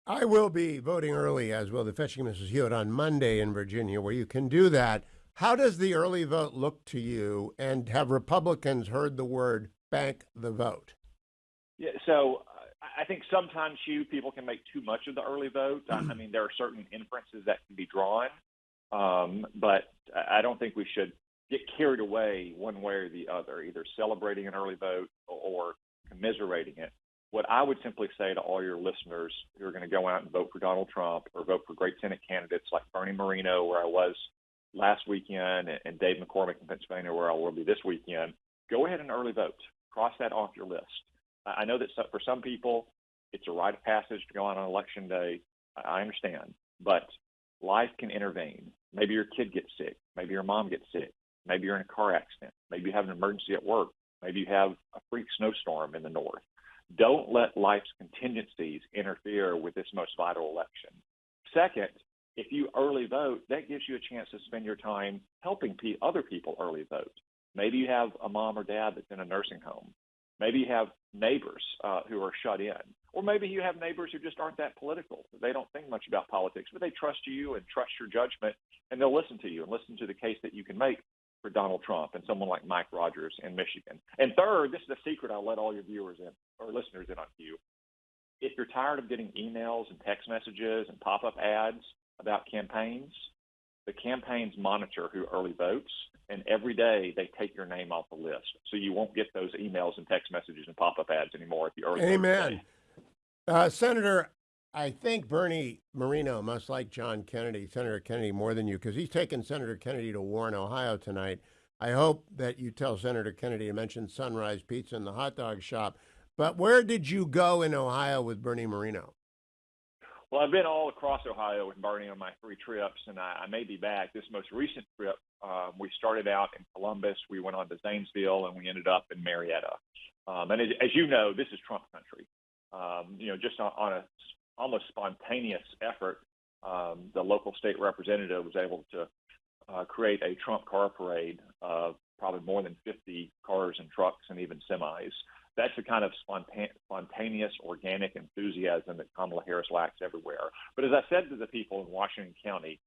I will be voting early, as will the fetching Mrs. Hewitt, on Monday in Virginia, where you can do that. How does the early vote look to you? And have Republicans heard the word bank the vote? Yeah, so I think sometimes people can make too much of the early vote. I mean, there are certain inferences that can be drawn, but I don't think we should get carried away one way or the other, either celebrating an early vote or commiserating it. What I would simply say to all your listeners who are going to go out and vote for Donald Trump or vote for great Senate candidates like Bernie Moreno, where I was last weekend, and Dave McCormick in Pennsylvania, where I will be this weekend, go ahead and early vote. Cross that off your list. I know that for some people, it's a rite of passage to go out on Election Day. I understand. But life can intervene. Maybe your kid gets sick. Maybe your mom gets sick. Maybe you're in a car accident. Maybe you have an emergency at work. Maybe you have a freak snowstorm in the north. Don't let life's contingencies interfere with this most vital election. Second, if you early vote, that gives you a chance to spend your time helping other people early vote. Maybe you have a mom or dad that's in a nursing home. Maybe you have neighbors who are shut in. Or maybe you have neighbors who just aren't that political. They don't think much about politics, but they trust you and trust your judgment, and they'll listen to you and listen to the case that you can make for Donald Trump and someone like Mike Rogers in Michigan. And third, this is a secret I'll let all your viewers in or listeners in on you. If you're tired of getting emails and text messages and pop-up ads about campaigns, the campaigns monitor who early votes, and every day they take your name off the list. So you won't get those emails and text messages and pop-up ads anymore if you early vote. Amen. Senator, I think Bernie Moreno must like Senator Kennedy, more than you, because he's taking Senator Kennedy to war in Ohio tonight. I hope that you tell Senator Kennedy to mention Sunrise Pizza and the hot dog shop. But where did you go in Ohio with Bernie Moreno? Well, I've been all across Ohio with Bernie on my 3 trips, and I may be back. This most recent trip, we started out in Columbus, we went on to Zanesville, and we ended up in Marietta. And as you know, this is Trump country. Just on a almost spontaneous effort, the local state representative was able to create a Trump car parade of probably more than 50 cars and trucks and even semis. That's the kind of spontaneous, organic enthusiasm that Kamala Harris lacks everywhere. But as I said to the people in Washington County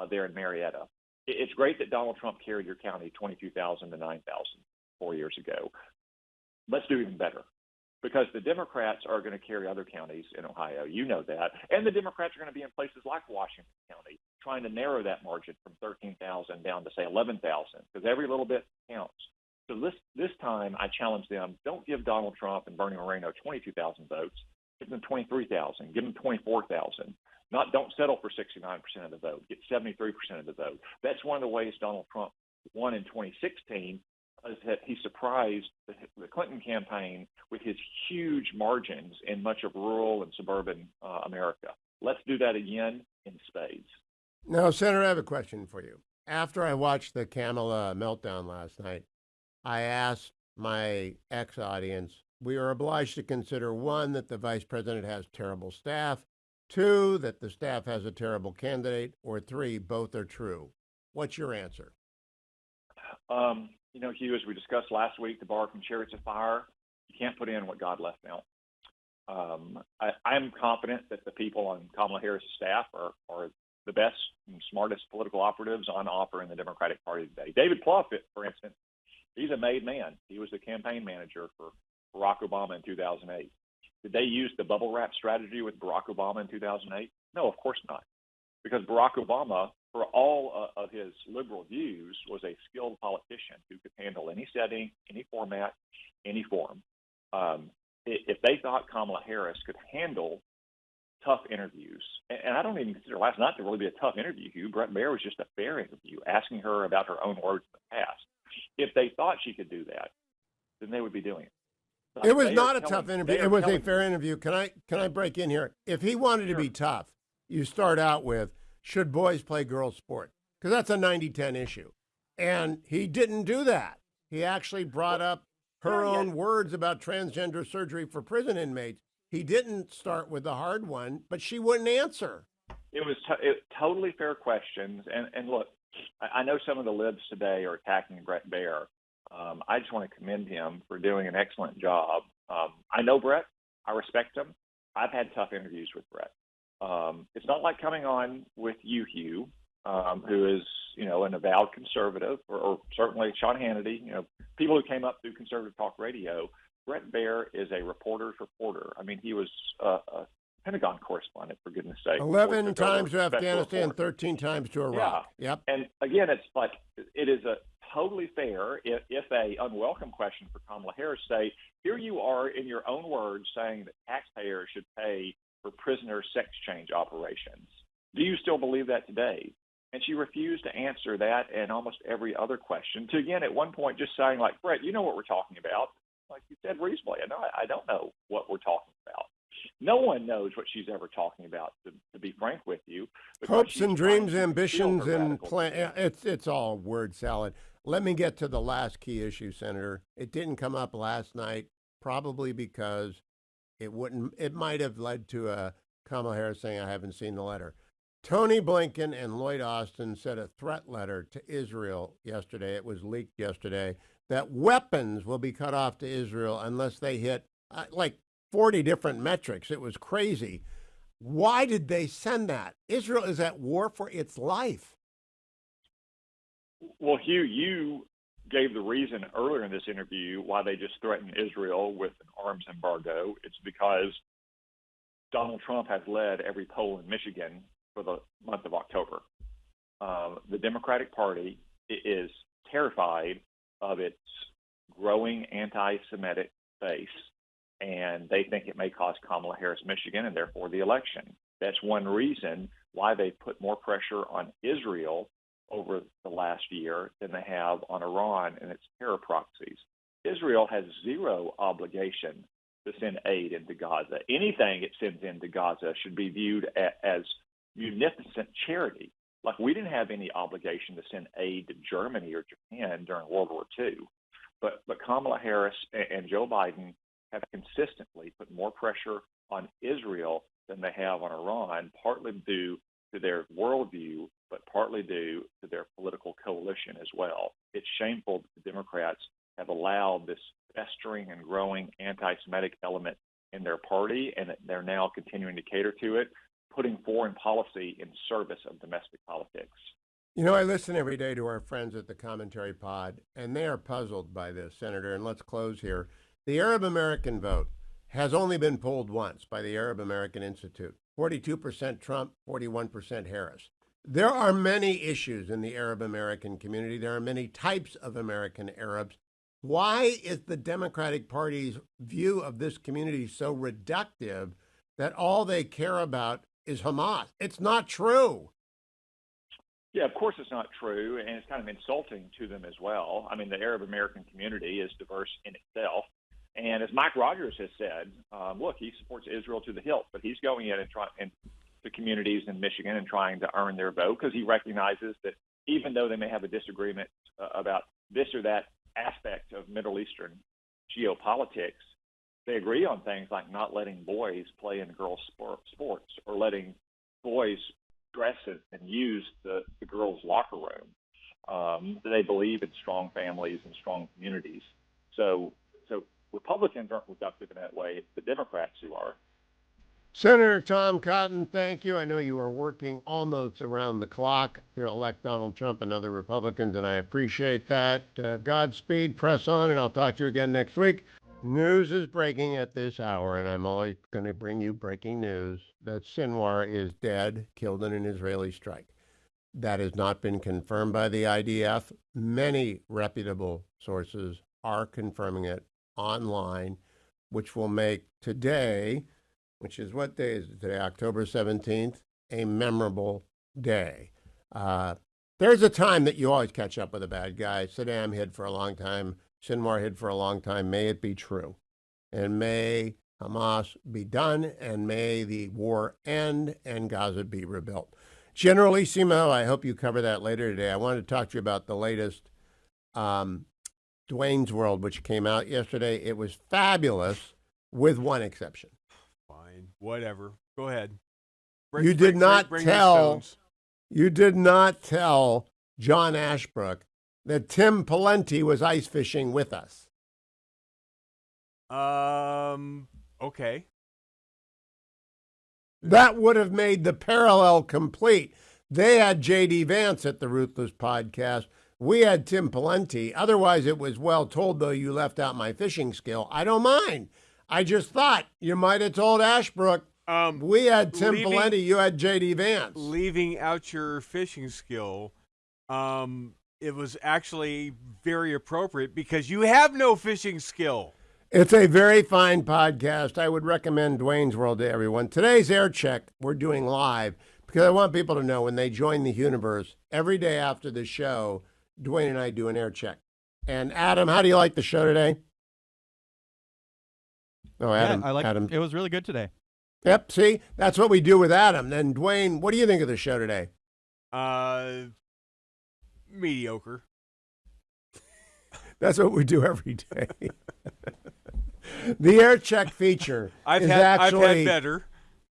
there in Marietta, it's great that Donald Trump carried your county 22,000 to 9,000 4 years ago. Let's do even better, because the Democrats are going to carry other counties in Ohio. You know that. And the Democrats are going to be in places like Washington County trying to narrow that margin from 13,000 down to, say, 11,000, because every little bit counts. So this time, I challenge them, don't give Donald Trump and Bernie Moreno 22,000 votes. Give them 23,000. Give them 24,000. Don't settle for 69% of the vote. Get 73% of the vote. That's one of the ways Donald Trump won in 2016, is that he surprised the Clinton campaign with his huge margins in much of rural and suburban America. Let's do that again in spades. Now, Senator, I have a question for you. After I watched the Kamala meltdown last night, I asked my ex-audience, we are obliged to consider, 1, that the vice president has terrible staff, 2, that the staff has a terrible candidate, or 3, both are true. What's your answer? Hugh, as we discussed last week, the bar from chariots of fire, you can't put in what God left out. I'm confident that the people on Kamala Harris' staff are the best and smartest political operatives on offer in the Democratic Party today. David Plouffe, for instance, he's a made man. He was the campaign manager for Barack Obama in 2008. Did they use the bubble wrap strategy with Barack Obama in 2008? No, of course not. Because Barack Obama, for all of his liberal views, was a skilled politician who could handle any setting, any format, any form. If they thought Kamala Harris could handle tough interviews, and I don't even consider last night to really be a tough interview, Hugh. Brett Baer was just a fair interview, asking her about her own words in the past. If they thought she could do that, then they would be doing it. It was not a tough interview. It was a fair interview. Can I break in here? If he wanted to be tough, you start out with, should boys play girls' sport? Because that's a 90-10 issue. And he didn't do that. He actually brought up her own words about transgender surgery for prison inmates. He didn't start with the hard one, but she wouldn't answer. It was totally fair questions. And look, I know some of the libs today are attacking Brett Baer. I just want to commend him for doing an excellent job. I know Brett. I respect him. I've had tough interviews with Brett. It's not like coming on with you, Hugh, who is, an avowed conservative, or certainly Sean Hannity, people who came up through conservative talk radio. Brett Baer is a reporter's reporter. I mean, he was a Pentagon correspondent, for goodness sake. 11 times to Afghanistan, 13 times to Iraq. Yeah. Yep. And again, it's like, it is a totally fair if a unwelcome question for Kamala Harris say, here you are in your own words saying that taxpayers should pay for prisoner sex change operations. Do you still believe that today? And she refused to answer that and almost every other question, to again at one point just saying, like, Brett, you know what we're talking about. Like you said reasonably, I don't know what we're talking about. No one knows what she's ever talking about, to be frank with you. Hopes and dreams, ambitions, and plan. It's all word salad. Let me get to the last key issue, Senator. It didn't come up last night, probably because it might have led to Kamala Harris saying, I haven't seen the letter. Tony Blinken and Lloyd Austin sent a threat letter to Israel yesterday. It was leaked yesterday that weapons will be cut off to Israel unless they hit like 40 different metrics. It was crazy. Why did they send that? Israel is at war for its life. Well, Hugh, you gave the reason earlier in this interview why they just threatened Israel with an arms embargo. It's because Donald Trump has led every poll in Michigan for the month of October. The Democratic Party is terrified of its growing anti-Semitic base, and they think it may cost Kamala Harris Michigan and therefore the election. That's one reason why they put more pressure on Israel over the last year than they have on Iran and its terror proxies. Israel has zero obligation to send aid into Gaza. Anything it sends into Gaza should be viewed as munificent charity. Like, we didn't have any obligation to send aid to Germany or Japan during World War II. But Kamala Harris and Joe Biden have consistently put more pressure on Israel than they have on Iran, partly due to their worldview, but partly due to their political coalition as well. It's shameful that the Democrats have allowed this festering and growing anti-Semitic element in their party, and that they're now continuing to cater to it, putting foreign policy in service of domestic politics. I listen every day to our friends at the Commentary Pod, and they are puzzled by this, Senator. And let's close here. The Arab American vote has only been polled once by the Arab American Institute. 42% Trump, 41% Harris. There are many issues in the Arab American community. There are many types of American Arabs. Why is the Democratic Party's view of this community so reductive that all they care about is Hamas? It's not true. Yeah, of course it's not true, and it's kind of insulting to them as well. I mean, the Arab American community is diverse in itself. And as Mike Rogers has said, look, he supports Israel to the hilt, but he's going in and trying to communities in Michigan and trying to earn their vote, because he recognizes that even though they may have a disagreement about this or that aspect of Middle Eastern geopolitics, they agree on things like not letting boys play in girls' sports or letting boys dress and use the girls' locker room. They believe in strong families and strong communities. So Republicans aren't reductive in that way. It's the Democrats who are. Senator Tom Cotton, thank you. I know you are working almost around the clock to elect Donald Trump and other Republicans, and I appreciate that. Godspeed, press on, and I'll talk to you again next week. News is breaking at this hour, and I'm always going to bring you breaking news that Sinwar is dead, killed in an Israeli strike. That has not been confirmed by the IDF. Many reputable sources are confirming it online, which will make today, which is what day is it today, October 17th, a memorable day. There's a time that you always catch up with a bad guy. Saddam hid for a long time. Sinwar hid for a long time. May it be true. And may Hamas be done, and may the war end and Gaza be rebuilt. Generalissimo, I hope you cover that later today. I wanted to talk to you about the latest Dwayne's World, which came out yesterday. It was fabulous, with one exception. Fine, whatever. Go ahead. You did not tell John Ashbrook that Tim Pawlenty was ice fishing with us. Okay. That would have made the parallel complete. They had J.D. Vance at the Ruthless Podcast. We had Tim Pawlenty. Otherwise, it was well told, though you left out my fishing skill. I don't mind. I just thought you might have told Ashbrook. We had Tim Pawlenty. You had J.D. Vance. Leaving out your fishing skill, it was actually very appropriate because you have no fishing skill. It's a very fine podcast. I would recommend Dwayne's World to everyone. Today's Air Check, we're doing live because I want people to know when they join the universe, every day after the show, Dwayne and I do an air check. And Adam, how do you like the show today? Oh, Adam. Yeah, I like Adam. It was really good today. Yep, see? That's what we do with Adam. Then, Dwayne, what do you think of the show today? Mediocre. That's what we do every day. The Air Check feature I've is had actually better.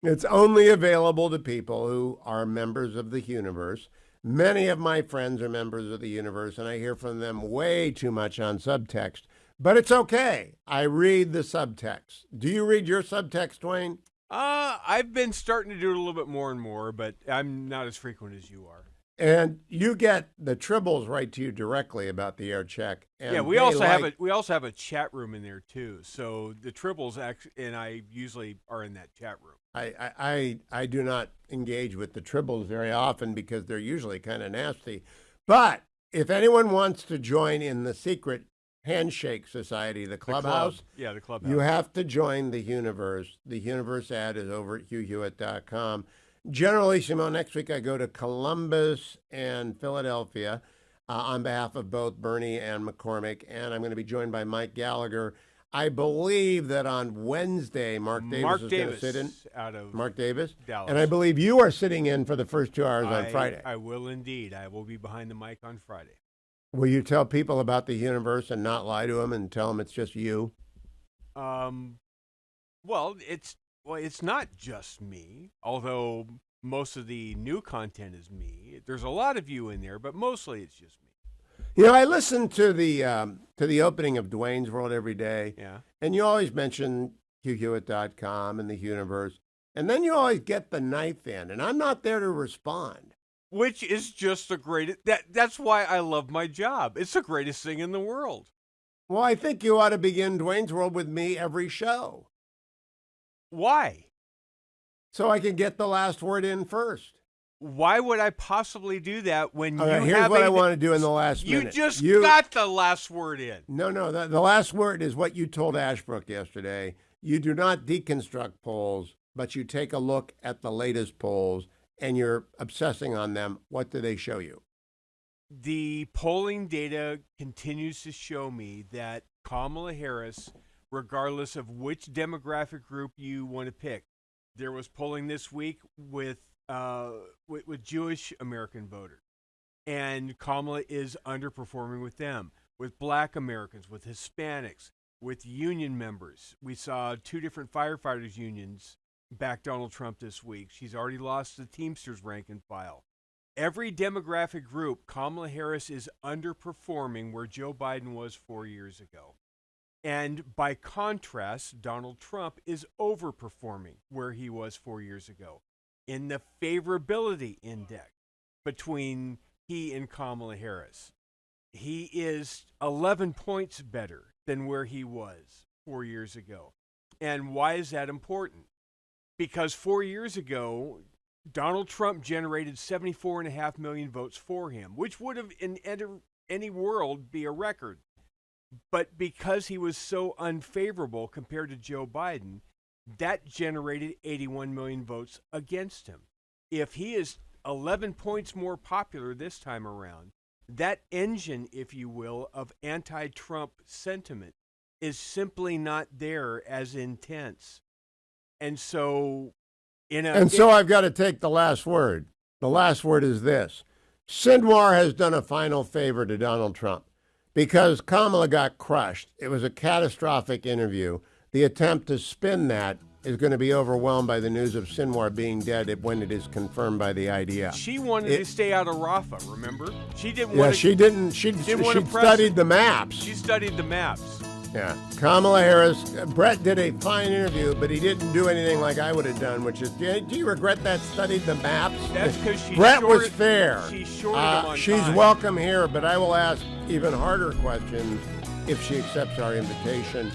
It's only available to people who are members of the universe. Many of my friends are members of the universe, and I hear from them way too much on subtext. But it's okay. I read the subtext. Do you read your subtext, Dwayne? I've been starting to do it a little bit more and more, but I'm not as frequent as you are. And you get the tribbles right to you directly about the air check. And yeah, we also have a chat room in there too. So the tribbles and I usually are in that chat room. I do not engage with the tribbles very often because they're usually kind of nasty. But if anyone wants to join in the secret handshake society, the clubhouse, the clubhouse, you have to join the universe. The universe ad is over at HughHewitt.com. Generalissimo, next week I go to Columbus and Philadelphia on behalf of both Bernie and McCormick, and I'm going to be joined by Mike Gallagher. I believe that on Wednesday, Mark Davis is going to sit in. Out of Mark Davis? Dallas. And I believe you are sitting in for the first 2 hours on Friday. I will indeed. I will be behind the mic on Friday. Will you tell people about the universe and not lie to them and tell them it's just you? Well, it's not just me, although most of the new content is me. There's a lot of you in there, but mostly it's just me. You know, I listen to the opening of Dwayne's World every day. Yeah. And you always mention HughHewitt.com and the universe. And then you always get the knife in, and I'm not there to respond. Which is just the greatest. That's why I love my job. It's the greatest thing in the world. Well, I think you ought to begin Dwayne's World with me every show. Why? So I can get the last word in first. Why would I possibly do that when you here's have what I want to do in the last minute. You got the last word in. No, the last word is what you told Ashbrook yesterday. You do not deconstruct polls, but you take a look at the latest polls, and you're obsessing on them. What do they show you? The polling data continues to show me that Kamala Harris, regardless of which demographic group you want to pick, there was polling this week with Jewish American voters, and Kamala is underperforming with them, with Black Americans, with Hispanics, with union members. We saw 2 different firefighters unions back Donald Trump this week. She's already lost the Teamsters rank and file. Every demographic group, Kamala Harris is underperforming where Joe Biden was 4 years ago. And by contrast, Donald Trump is overperforming where he was 4 years ago in the favorability index between he and Kamala Harris. He is 11 points better than where he was 4 years ago. And why is that important? Because 4 years ago, Donald Trump generated 74.5 million votes for him, which would have in any world be a record. But because he was so unfavorable compared to Joe Biden, that generated 81 million votes against him. If he is 11 points more popular this time around, that engine, if you will, of anti-Trump sentiment is simply not there as intense. And so I've got to take the last word. The last word is this. Sinwar has done a final favor to Donald Trump because Kamala got crushed. It was a catastrophic interview. The attempt to spin that is going to be overwhelmed by the news of Sinwar being dead when it is confirmed by the IDF. She wanted to stay out of Rafah, remember? She didn't Yeah, want to. she didn't. She studied the maps. She studied the maps. Yeah. Kamala Harris, Brett did a fine interview, but he didn't do anything like I would have done, which is, do you regret that studied the maps? That's because she Brett was fair. She shorted him on She's time. welcome here, but I will ask even harder questions if she accepts our invitation.